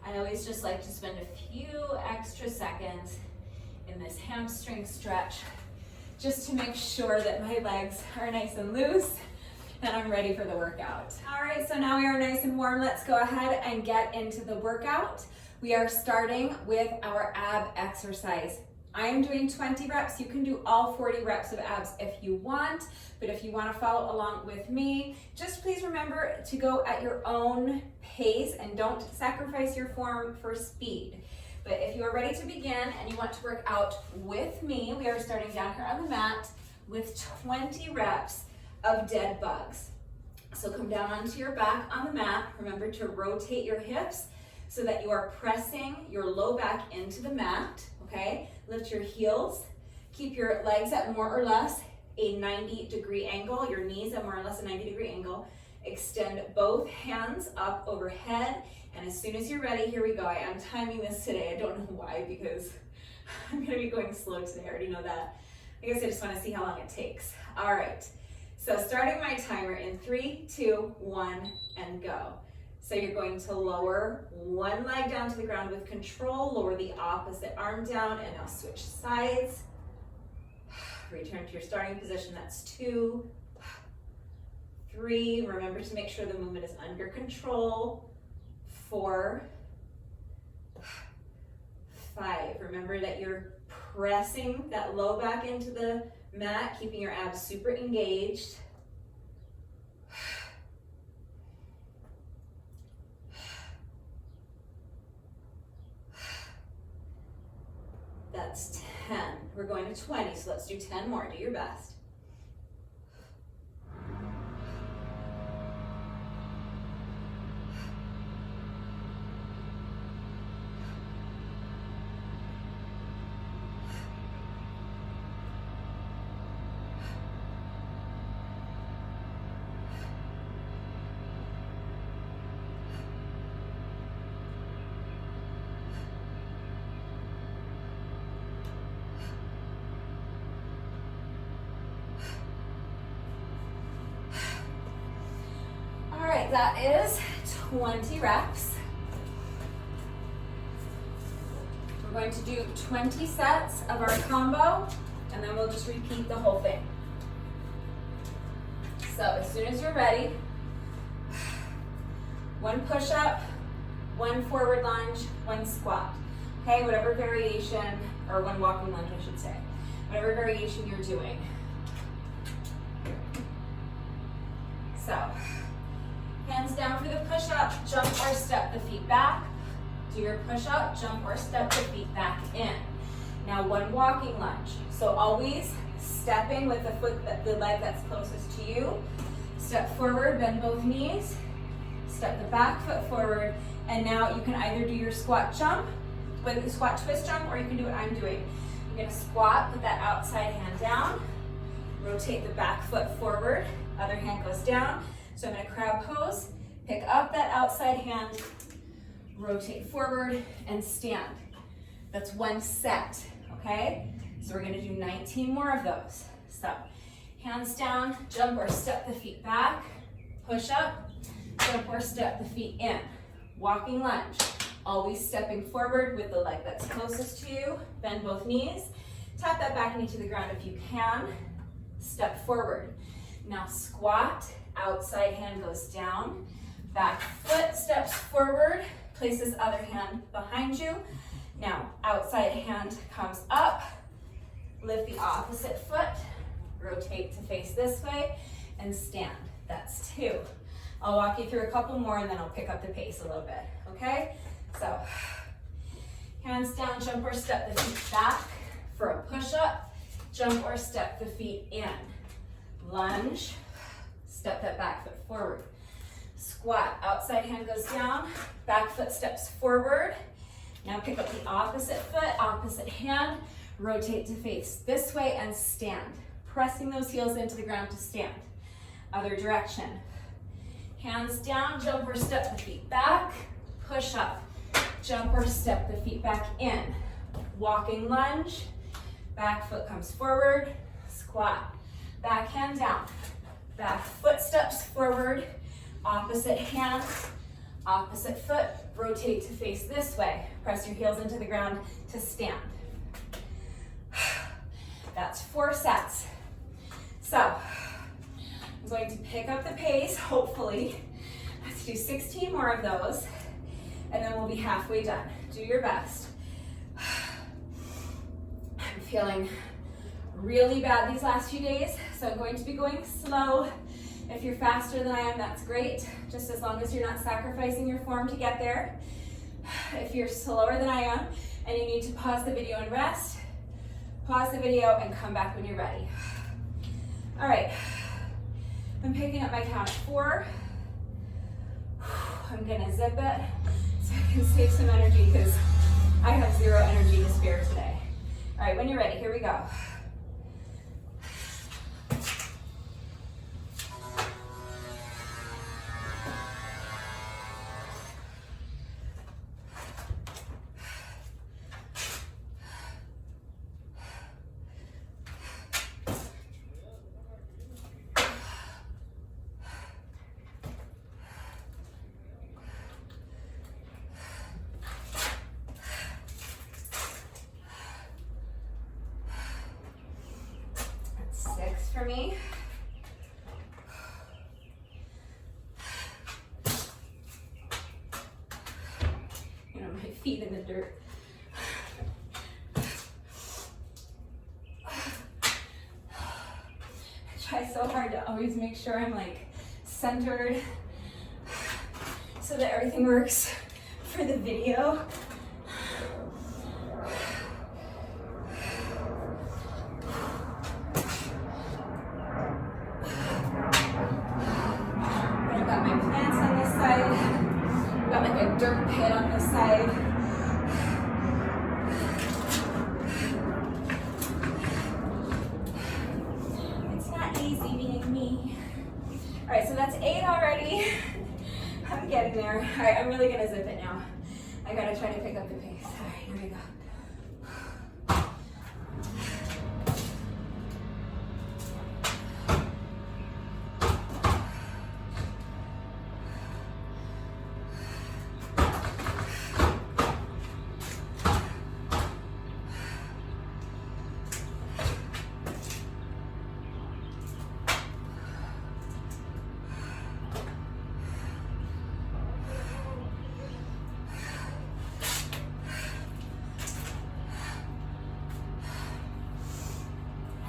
I always just like to spend a few extra seconds in this hamstring stretch just to make sure that my legs are nice and loose and I'm ready for the workout. All right, so now we are nice and warm. Let's go ahead and get into the workout. We are starting with our ab exercise. I am doing 20 reps. You can do all 40 reps of abs if you want, but if you want to follow along with me, just please remember to go at your own pace and don't sacrifice your form for speed. But if you are ready to begin and you want to work out with me, we are starting down here on the mat with 20 reps of dead bugs. So come down onto your back on the mat. Remember to rotate your hips so that you are pressing your low back into the mat, okay? Lift your heels. Keep your legs at more or less a 90-degree angle, your knees at more or less a 90-degree angle. Extend both hands up overhead, and as soon as you're ready, here we go. I am timing this today. I don't know why, because I'm gonna be going slow today, I already know that. I guess I just wanna see how long it takes. All right, so starting my timer in 3, 2, 1, and go. So you're going to lower one leg down to the ground with control, lower the opposite arm down, and now switch sides. Return to your starting position, that's 2, 3, remember to make sure the movement is under control, 4, 5, remember that you're pressing that low back into the mat, keeping your abs super engaged. That's 10. We're going to 20, so let's do 10 more. Do your best. That is 20 reps. We're going to do 20 sets of our combo, and then we'll just repeat the whole thing. So as soon as you're ready, 1 push-up, 1 forward lunge, 1 squat. Okay, whatever variation, or 1 walking lunge, I should say. Whatever variation you're doing. So, hands down for the push-up, jump or step the feet back. Do your push-up, jump or step the feet back in. Now 1 walking lunge. So always stepping with the foot, the leg that's closest to you. Step forward, bend both knees. Step the back foot forward. And now you can either do your squat jump, with the squat twist jump, or you can do what I'm doing. You're gonna squat, put that outside hand down. Rotate the back foot forward, other hand goes down. So I'm in a crab pose, pick up that outside hand, rotate forward, and stand. That's 1 set, okay? So we're gonna do 19 more of those. So, hands down, jump or step the feet back, push up, jump or step the feet in. Walking lunge, always stepping forward with the leg that's closest to you, bend both knees, tap that back knee to the ground if you can, step forward. Now squat, outside hand goes down, back foot steps forward, place this other hand behind you. Now outside hand comes up, lift the opposite foot, rotate to face this way, and stand. That's 2. I'll walk you through a couple more and then I'll pick up the pace a little bit, okay? So, hands down, jump or step the feet back for a push-up, jump or step the feet in. Lunge, step that back foot forward. Squat, outside hand goes down, back foot steps forward. Now pick up the opposite foot, opposite hand, rotate to face this way and stand. Pressing those heels into the ground to stand. Other direction. Hands down, jump or step the feet back, push up, jump or step the feet back in. Walking lunge, back foot comes forward, squat, back hand down, back foot steps forward, opposite hand, opposite foot, rotate to face this way. Press your heels into the ground to stand. That's 4 sets. So, I'm going to pick up the pace, hopefully. Let's do 16 more of those, and then we'll be halfway done. Do your best. I'm feeling really bad these last few days, so I'm going to be going slow. If you're faster than I am, that's great, just as long as you're not sacrificing your form to get there. If you're slower than I am, and you need to pause the video and rest, pause the video and come back when you're ready. All right, I'm picking up my count at 4. I'm gonna zip it so I can save some energy because I have 0 energy to spare today. All right, when you're ready, here we go. for me. You know, my feet in the dirt. I try so hard to always make sure I'm like centered so that everything works for the video. I've got my plants on this side. I've got like a dirt pit on this side. It's not easy being me. All right, so that's 8 already. I'm getting there. All right, I'm really gonna zip it now. I gotta try to pick up the pace. All right, here we go.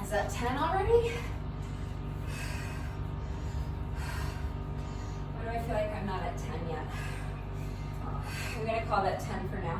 Is that 10 already? Why do I feel like I'm not at 10 yet? I'm gonna call that 10 for now.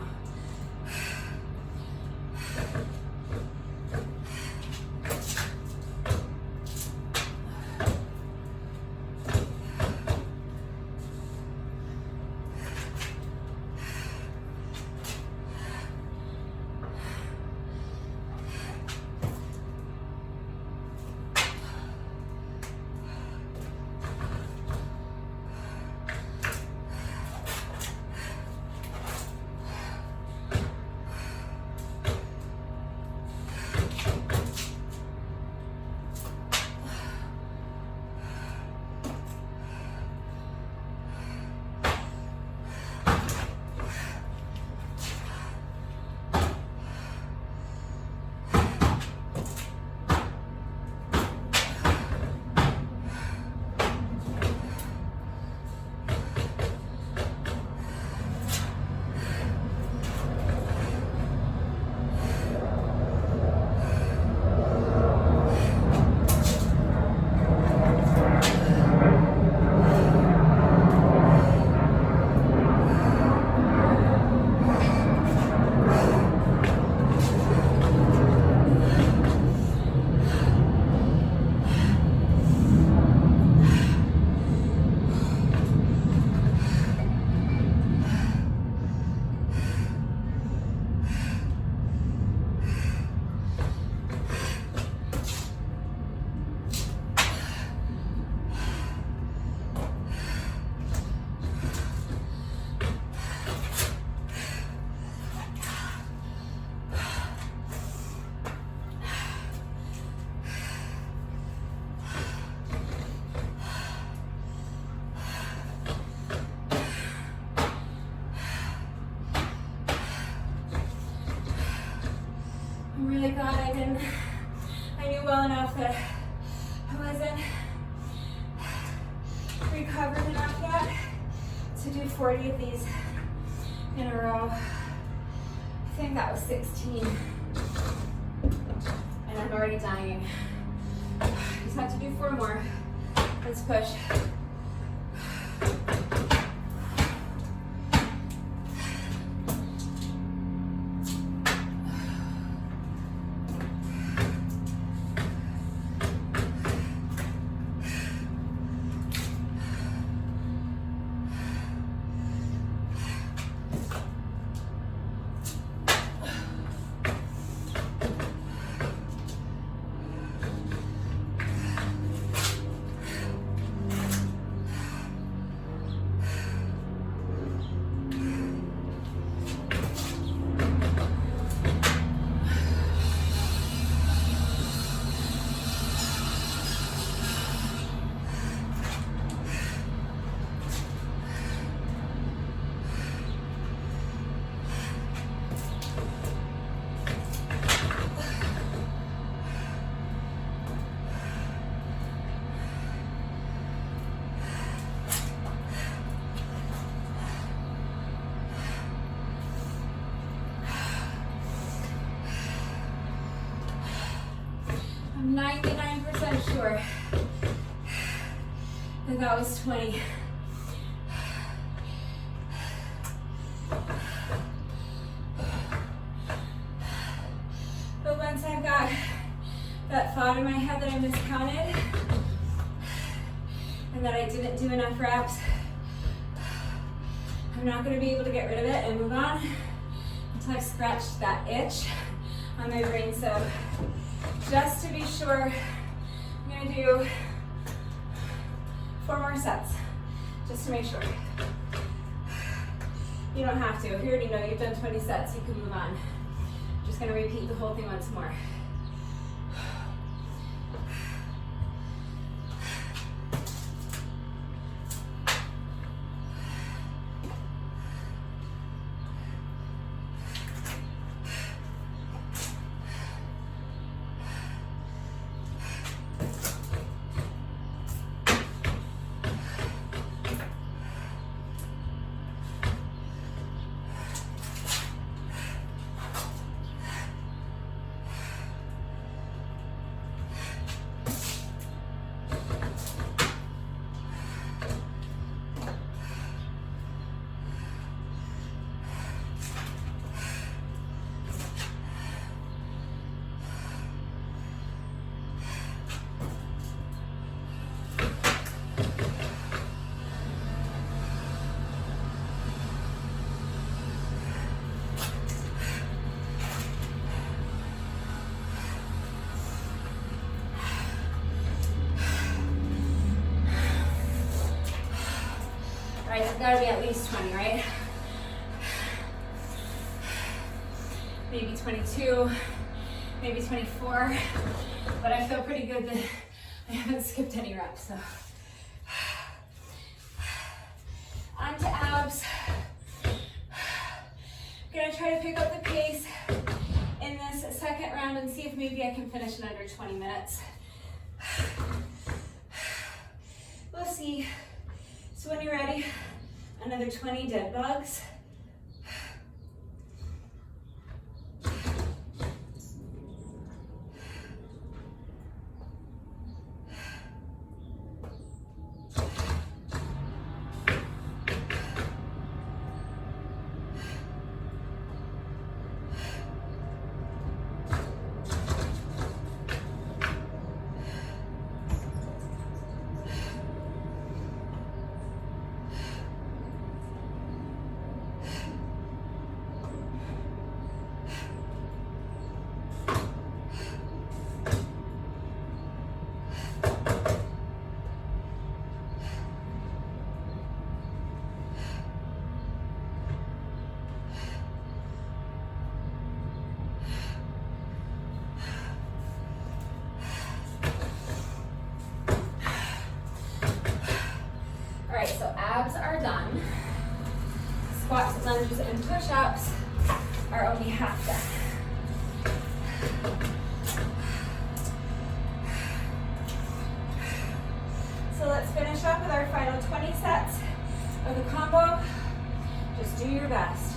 I'm really glad I knew well enough that I wasn't recovered enough yet to do 40 of these in a row. I think that was 16. And I'm already dying. Just have to do 4 more. Let's push. I'm 99% sure that that was 20. But once I've got that thought in my head that I miscounted and that I didn't do enough reps, I'm not going to be able to get rid of it and move on until I've scratched that itch on my brain. So just to be sure, I'm going to do 4 more sets, just to make sure. You don't have to. If you already know you've done 20 sets, you can move on. I'm just going to repeat the whole thing once more. All right, it's gotta be at least 20, right? Maybe 22, maybe 24, but I feel pretty good that I haven't skipped any reps, so. On to abs. Gonna try to pick up the pace in this second round and see if maybe I can finish in under 20 minutes. We'll see. So when you're ready, another 20 dead bugs. So abs are done. Squats, lunges, and push-ups are only half done. So let's finish up with our final 20 sets of the combo. Just do your best.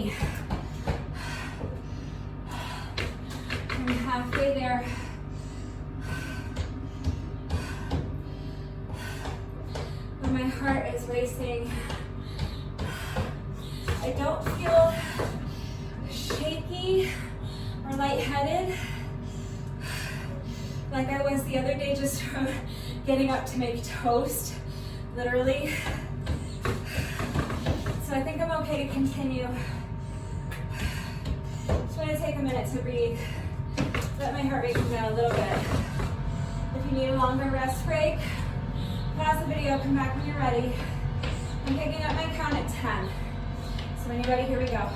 20. I'm halfway there. When my heart is racing, I don't feel shaky or lightheaded like I was the other day just from getting up to make toast, literally. So I think I'm okay to continue. Just want to take a minute to breathe. Let my heart rate come down a little bit. If you need a longer rest break, pause the video, come back when you're ready. I'm picking up my count at 10. So when you're ready, here we go.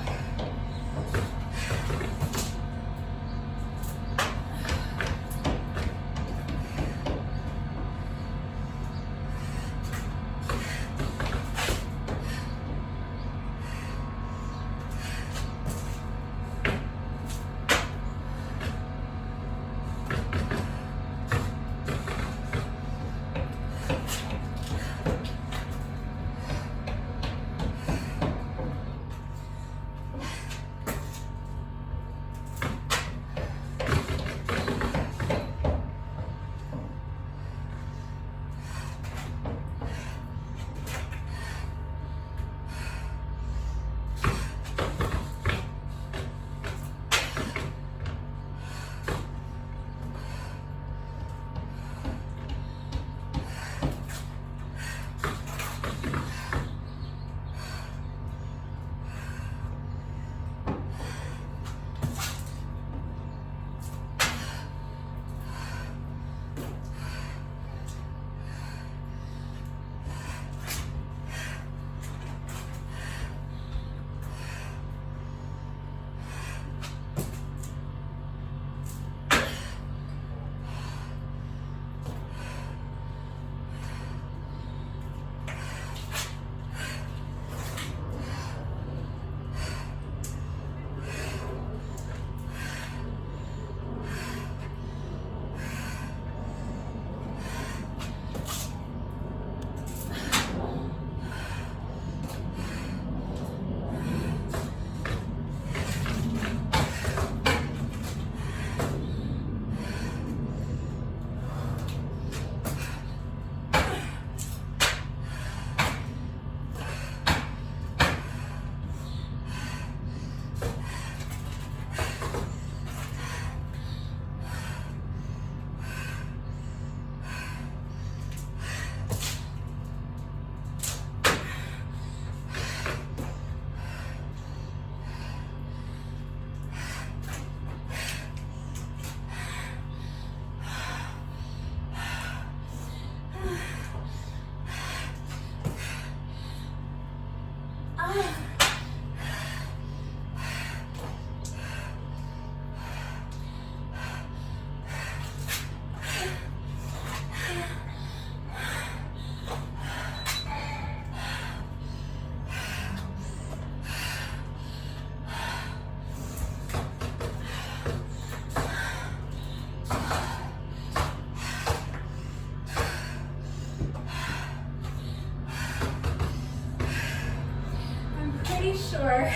Sure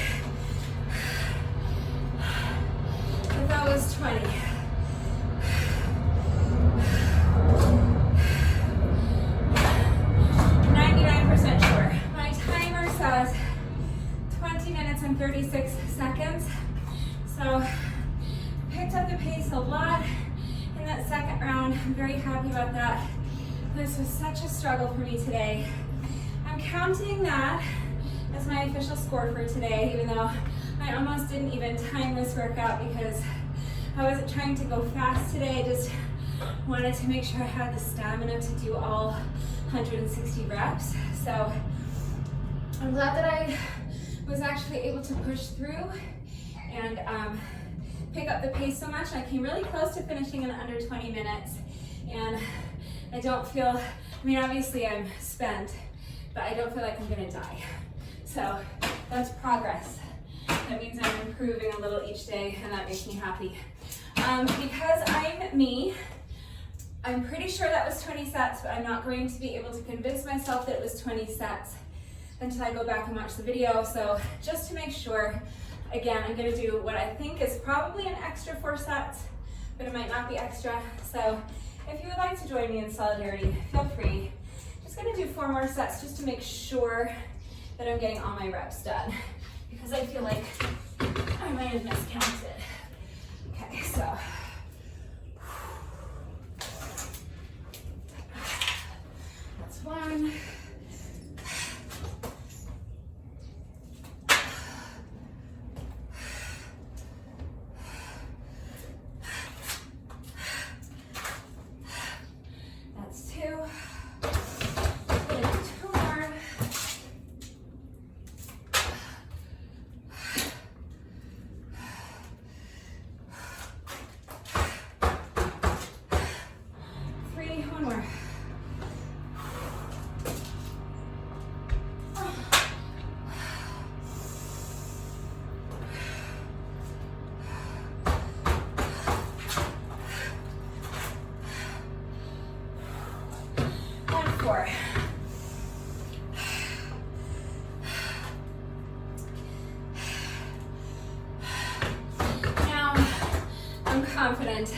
that was 20. Sure. My timer says 20 minutes and 36 seconds. So picked up the pace a lot in that second round. I'm very happy about that. This was such a struggle for me today. I'm counting that as my official score for today, even though I almost didn't even time this workout because I wasn't trying to go fast today. I just wanted to make sure I had the stamina to do all 160 reps. So I'm glad that I was actually able to push through and pick up the pace so much. I came really close to finishing in under 20 minutes, and I don't feel, I mean, obviously I'm spent, but I don't feel like I'm gonna die. So that's progress. That means I'm improving a little each day, and that makes me happy. Because I'm me, I'm pretty sure that was 20 sets, but I'm not going to be able to convince myself that it was 20 sets until I go back and watch the video. So just to make sure, again, I'm gonna do what I think is probably an extra 4 sets, but it might not be extra. So if you would like to join me in solidarity, feel free. Just gonna do 4 more sets just to make sure that I'm getting all my reps done, because I feel like I might have miscounted. Okay, so. That's 1. That's 2. Gonna do 2 more. 3, 1 more. And 4. Now, I'm confident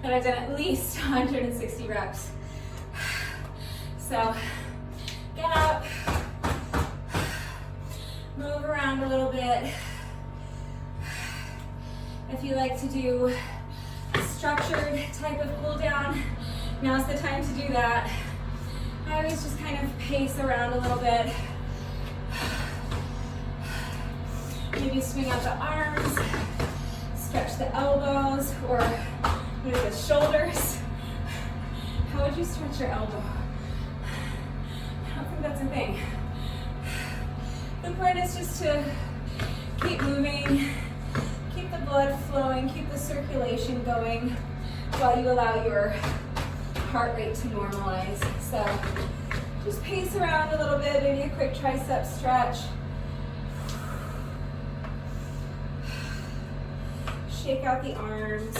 that I've done at least 160 reps. So, get up, move around a little bit. If you like to do a structured type of cool down, now's the time to do that. I always just kind of pace around a little bit. Maybe swing out the arms, stretch the elbows, or what is this, shoulders? How would you stretch your elbow? I don't think that's a thing. The point is just to keep moving, keep the blood flowing, keep the circulation going while you allow your heart rate to normalize. So just pace around a little bit, maybe a quick tricep stretch. Shake out the arms,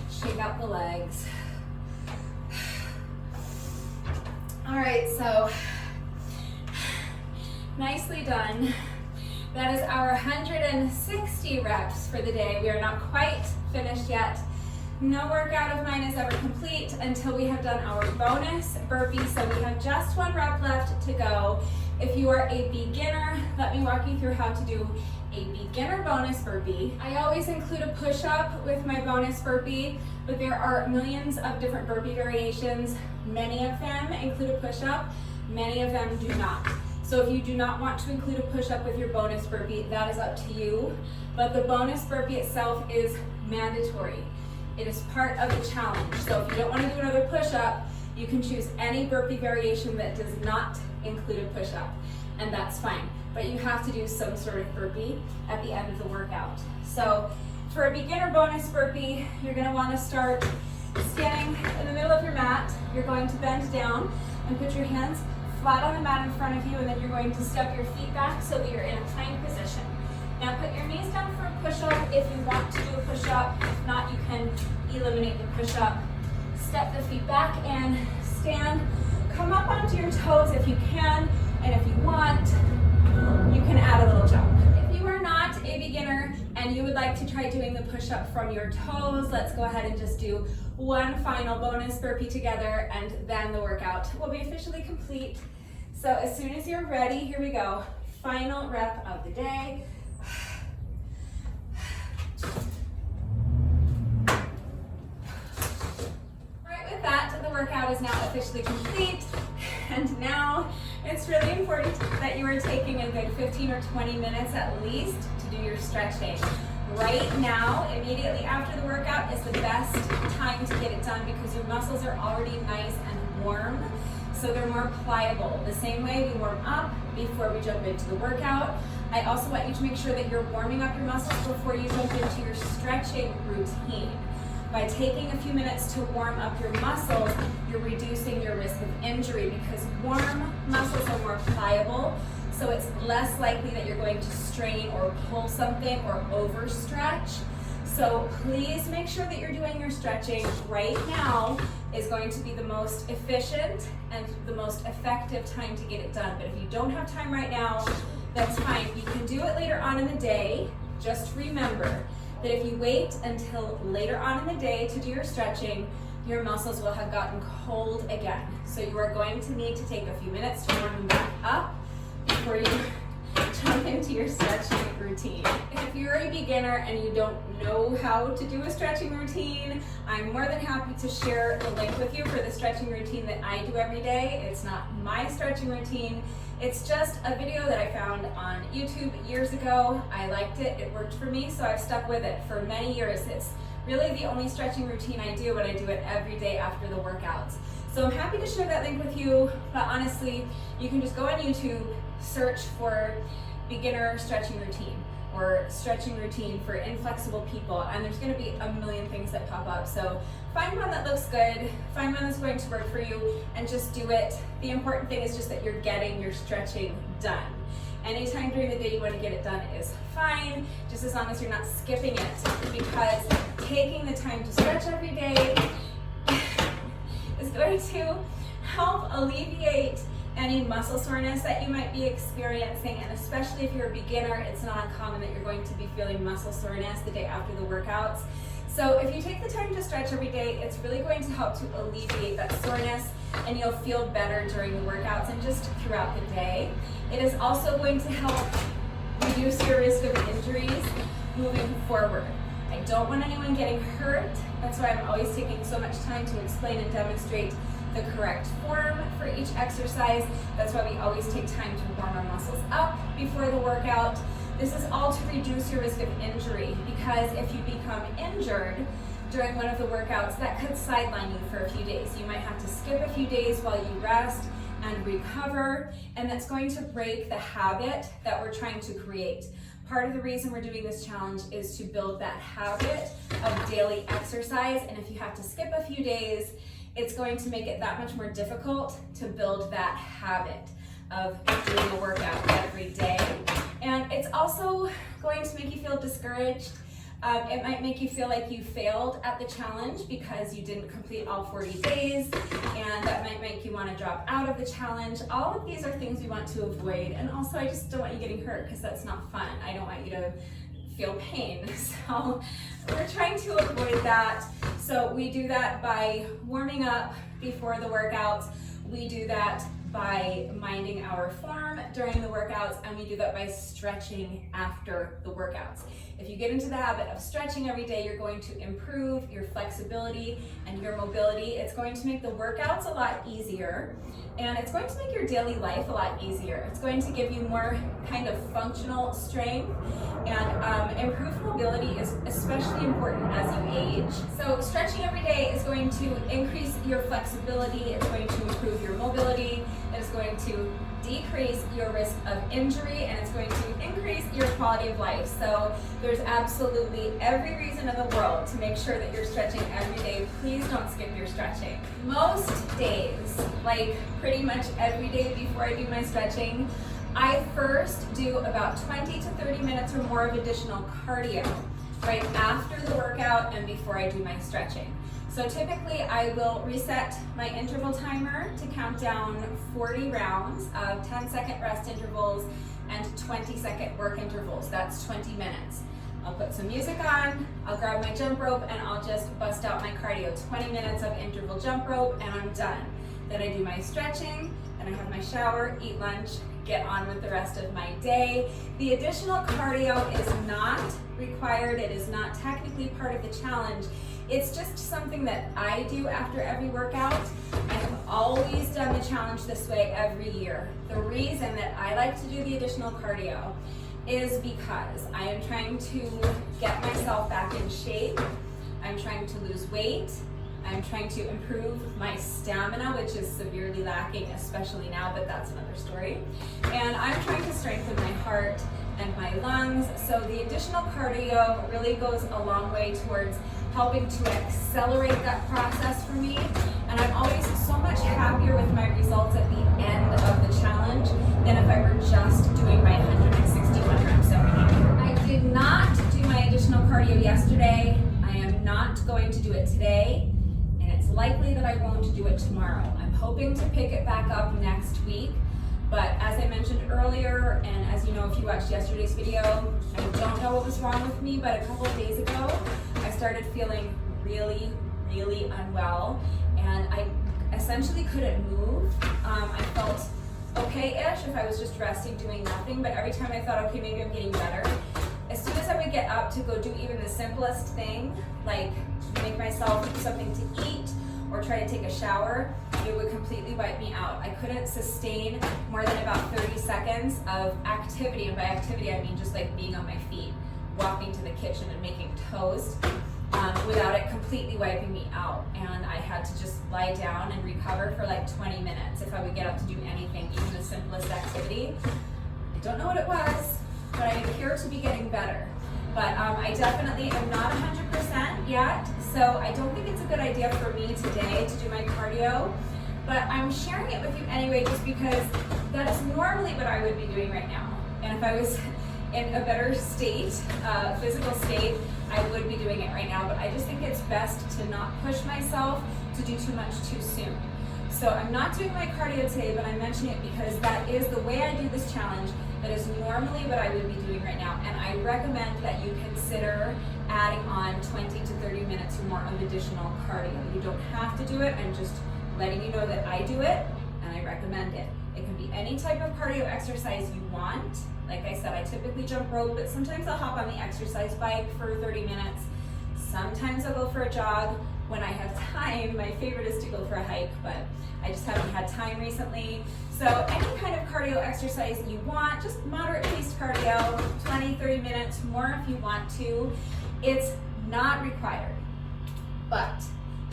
shake out the legs. All right, so nicely done. That is our 160 reps for the day. We are not quite finished yet. No workout of mine is ever complete until we have done our bonus burpee. So we have just 1 rep left to go. If you are a beginner, let me walk you through how to do a beginner bonus burpee. I always include a push-up with my bonus burpee, but there are millions of different burpee variations. Many of them include a push-up, many of them do not. So if you do not want to include a push-up with your bonus burpee, that is up to you. But the bonus burpee itself is mandatory. It is part of the challenge. So if you don't want to do another push-up, you can choose any burpee variation that does not include a push-up, and that's fine. But you have to do some sort of burpee at the end of the workout. So for a beginner bonus burpee, you're going to want to start standing in the middle of your mat. You're going to bend down and put your hands flat on the mat in front of you, and then you're going to step your feet back so that you're in a plank position. Now put your knees down for a push-up if you want to do a push-up. If not, you can eliminate the push-up. Step the feet back and stand. Come up onto your toes if you can, and if you want, you can add a little jump. If you are not a beginner and you would like to try doing the push-up from your toes, let's go ahead and just do 1 final bonus burpee together, and then the workout will be officially complete. So as soon as you're ready, here we go. Final rep of the day. Right, with that, the workout is now officially complete. And now it's really important that you are taking a good 15 or 20 minutes at least to do your stretching. Right now, immediately after the workout is the best time to get it done because your muscles are already nice and warm, so they're more pliable. The same way we warm up before we jump into the workout. I also want you to make sure that you're warming up your muscles before you jump into your stretching routine. By taking a few minutes to warm up your muscles, you're reducing your risk of injury because warm muscles are more pliable, so it's less likely that you're going to strain or pull something or overstretch. So please make sure that you're doing your stretching right now is going to be the most efficient and the most effective time to get it done. But if you don't have time right now, that's fine. You can do it later on in the day. Just remember that if you wait until later on in the day to do your stretching, your muscles will have gotten cold again. So you are going to need to take a few minutes to warm them back up before you jump into your stretching routine. If you're a beginner and you don't know how to do a stretching routine, I'm more than happy to share the link with you for the stretching routine that I do every day. It's not my stretching routine. It's just a video that I found on YouTube years ago. I liked it, it worked for me, so I've stuck with it for many years. It's really the only stretching routine I do, and I do it every day after the workouts. So I'm happy to share that link with you, but honestly, you can just go on YouTube, search for beginner stretching routine or stretching routine for inflexible people, and there's going to be a million things that pop up. So find one that looks good, find one that's going to work for you, and just do it. The important thing is just that you're getting your stretching done. Anytime during the day you want to get it done is fine, just as long as you're not skipping it, because taking the time to stretch every day is going to help alleviate any muscle soreness that you might be experiencing, and especially if you're a beginner, it's not uncommon that you're going to be feeling muscle soreness the day after the workouts. So if you take the time to stretch every day, it's really going to help to alleviate that soreness, and you'll feel better during the workouts and just throughout the day. It is also going to help reduce your risk of injuries moving forward. I don't want anyone getting hurt. That's why I'm always taking so much time to explain and demonstrate the correct form for each exercise. That's why we always take time to warm our muscles up before the workout. This is all to reduce your risk of injury, because if you become injured during one of the workouts, that could sideline you for a few days. You might have to skip a few days while you rest and recover, and that's going to break the habit that we're trying to create. Part of the reason we're doing this challenge is to build that habit of daily exercise, and if you have to skip a few days, it's going to make it that much more difficult to build that habit of doing a workout every day. And it's also going to make you feel discouraged. It might make you feel like you failed at the challenge because you didn't complete all 40 days, and that might make you want to drop out of the challenge. All of these are things we want to avoid, and also I just don't want you getting hurt, because that's not fun. I don't want you to feel pain, so we're trying to avoid that. So we do that by warming up before the workouts. We do that by minding our form during the workouts, and we do that by stretching after the workouts. If you get into the habit of stretching every day, you're going to improve your flexibility and your mobility. It's going to make the workouts a lot easier, and it's going to make your daily life a lot easier. It's going to give you more kind of functional strength, and improved mobility is especially important as you age. So stretching every day is going to increase your flexibility, it's going to improve your mobility, it's going to decrease your risk of injury, and it's going to increase your quality of life. So there's absolutely every reason in the world to make sure that you're stretching every day. Please don't skip your stretching. Most days, like pretty much every day before I do my stretching, I first do about 20 to 30 minutes or more of additional cardio right after the workout and before I do my stretching. So typically I will reset my interval timer to count down 40 rounds of 10-second rest intervals and 20-second work intervals. That's 20 minutes. I'll put some music on, I'll grab my jump rope, and I'll just bust out my cardio. 20 minutes of interval jump rope, and I'm done. Then I do my stretching, then I have my shower, eat lunch, get on with the rest of my day. The additional cardio is not required. It is not technically part of the challenge. It's just something that I do after every workout. I have always done the challenge this way every year. The reason that I like to do the additional cardio is because I am trying to get myself back in shape. I'm trying to lose weight. I'm trying to improve my stamina, which is severely lacking, especially now, but that's another story. And I'm trying to strengthen my heart and my lungs. So the additional cardio really goes a long way towards helping to accelerate that process for me. And I'm always so much happier with my results at the end of the challenge than if I were just doing my 161 reps every day. I did not do my additional cardio yesterday. I am not going to do it today. And it's likely that I tomorrow. I'm hoping to pick it back up next week, but as I mentioned earlier, and as you know if you watched yesterday's video, I don't know what was wrong with me, but a couple of days ago, I started feeling really unwell, and I essentially couldn't move. I felt okay-ish if I was just resting, doing nothing, but every time I thought, okay, maybe I'm getting better, as soon as I would get up to go do even the simplest thing, like make myself something to eat or try to take a shower, it would completely wipe me out. I couldn't sustain more than about 30 seconds of activity, and by activity I mean just like being on my feet, walking to the kitchen and making toast, without it completely wiping me out. And I had to just lie down and recover for like 20 minutes if I would get up to do anything, even the simplest activity. I don't know what it was, but I appear to be getting better. But I definitely am not 100% yet, so I don't think it's a good idea for me today to do my cardio, but I'm sharing it with you anyway just because that is normally what I would be doing right now. And if I was in a better state, physical state, I would be doing it right now, but I just think it's best to not push myself to do too much too soon. So I'm not doing my cardio today, but I'm mentioning it because that is the way I do this challenge. That is normally what I would be doing right now, and I recommend that you consider adding on 20 to 30 minutes or more of additional cardio. You don't have to do it, I'm just letting you know that I do it, and I recommend it. It can be any type of cardio exercise you want. Like I said, I typically jump rope, but sometimes I'll hop on the exercise bike for 30 minutes. Sometimes I'll go for a jog. When I have time, my favorite is to go for a hike, but I just haven't had time recently. So any kind of cardio exercise you want, just moderate paced cardio, 20, 30 minutes, more if you want to. It's not required. But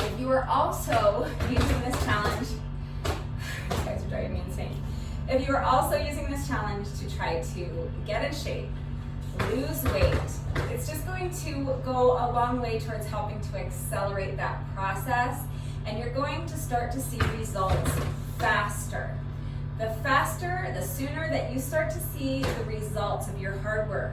if you are also using this challenge, you guys are driving me insane. If you are also using this challenge to try to get in shape, lose weight, it's just going to go a long way towards helping to accelerate that process, and you're going to start to see results faster. The faster, the sooner that you start to see the results of your hard work,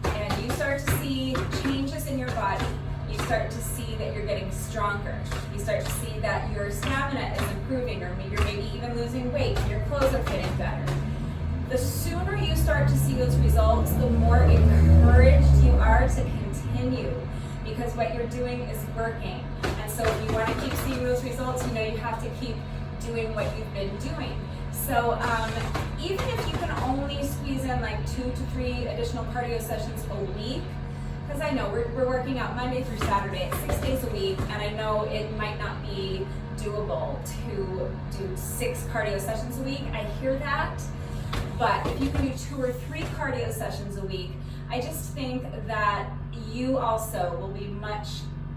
and you start to see changes in your body, you start to see that you're getting stronger, you start to see that your stamina is improving, or you're maybe even losing weight, your clothes are fitting better. The sooner you start to see those results, the more encouraged you are to continue, because what you're doing is working. And so if you want to keep seeing those results, you know you have to keep doing what you've been doing. So even if you can only squeeze in like 2 to 3 additional cardio sessions a week, because I know we're working out Monday through Saturday, 6 days a week, and I know it might not be doable to do 6 cardio sessions a week. I hear that. But if you can do 2 or 3 cardio sessions a week, I just think that you also will be much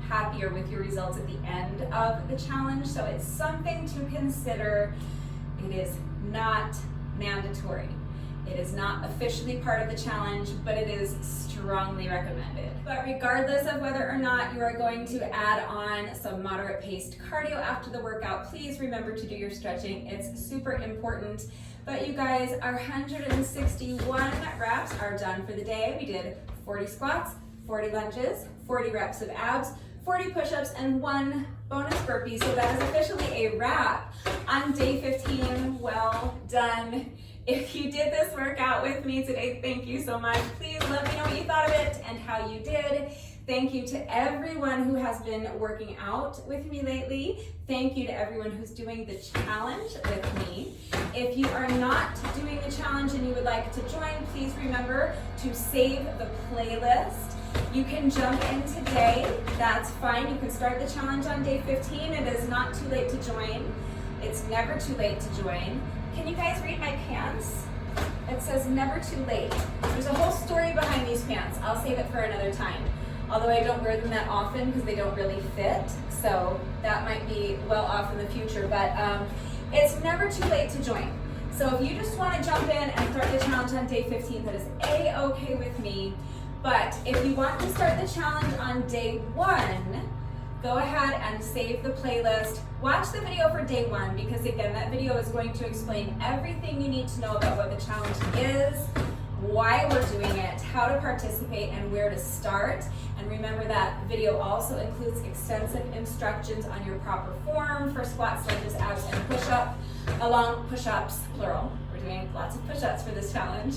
happier with your results at the end of the challenge. So it's something to consider. It is not mandatory. It is not officially part of the challenge, but it is strongly recommended. But regardless of whether or not you are going to add on some moderate paced cardio after the workout, please remember to do your stretching. It's super important. But you guys, our 161 reps are done for the day. We did 40 squats, 40 lunges, 40 reps of abs, 40 push-ups, and 1 bonus burpee. So that is officially a wrap on day 15. Well done. If you did this workout with me today, thank you so much. Please let me know what you thought of it and how you did. Thank you to everyone who has been working out with me lately. Thank you to everyone who's doing the challenge with me. If you are not doing the challenge and you would like to join, please remember to save the playlist. You can jump in today, that's fine. You can start the challenge on day 15. It is not too late to join. It's never too late to join. Can you guys read my pants? It says never too late. There's a whole story behind these pants. I'll save it for another time. Although I don't wear them that often because they don't really fit. So that might be well off in the future, but it's never too late to join. So if you just want to jump in and start the challenge on day 15, that is A-okay with me. But if you want to start the challenge on day 1, go ahead and save the playlist. Watch the video for day 1 because again, that video is going to explain everything you need to know about what the challenge is, why we're doing it, how to participate, and where to start. And remember that video also includes extensive instructions on your proper form for squats, lunges, abs, and push-ups, plural. We're doing lots of push-ups for this challenge,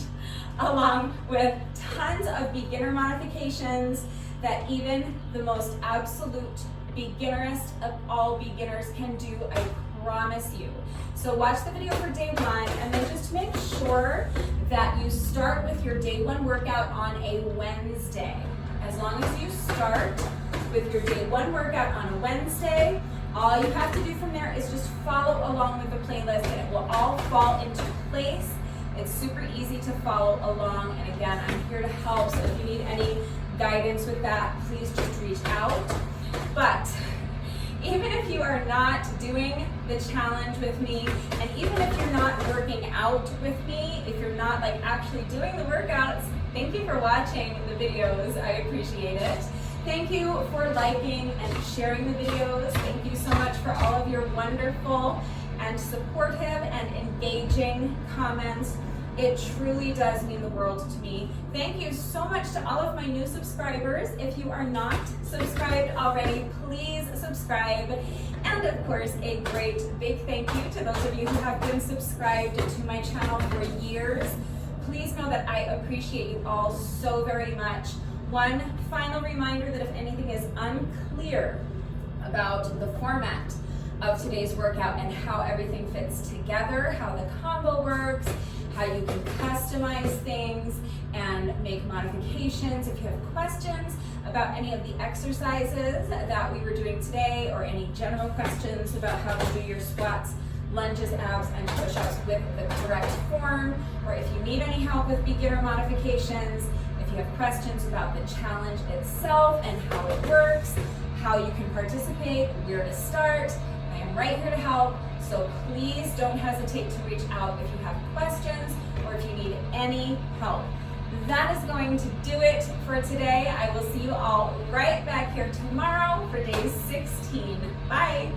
along with tons of beginner modifications that even the most absolute beginnerest of all beginners can do, I promise you. So watch the video for day one, and then just make sure that you start with your day one workout on a Wednesday. As long as you start with your day one workout on a Wednesday, all you have to do from there is just follow along with the playlist, and it will all fall into place. It's super easy to follow along, and again, I'm here to help, so if you need any guidance with that, please just reach out. But even if you are not doing the challenge with me, and even if you're not working out with me, if you're not like actually doing the workouts, thank you for watching the videos. I appreciate it. Thank you for liking and sharing the videos. Thank you so much for all of your wonderful and supportive and engaging comments. It truly does mean the world to me. Thank you so much to all of my new subscribers. If you are not subscribed already, please subscribe. And of course, a great big thank you to those of you who have been subscribed to my channel for years. Please know that I appreciate you all so very much. One final reminder that if anything is unclear about the format of today's workout and how everything fits together, how the combo works, how you can customize things and make modifications. If you have questions about any of the exercises that we were doing today, or any general questions about how to do your squats, lunges, abs, and push-ups with the correct form, or if you need any help with beginner modifications, if you have questions about the challenge itself and how it works, how you can participate, where to start, I am right here to help. So please don't hesitate to reach out if you have questions or if you need any help. That is going to do it for today. I will see you all right back here tomorrow for day 16. Bye.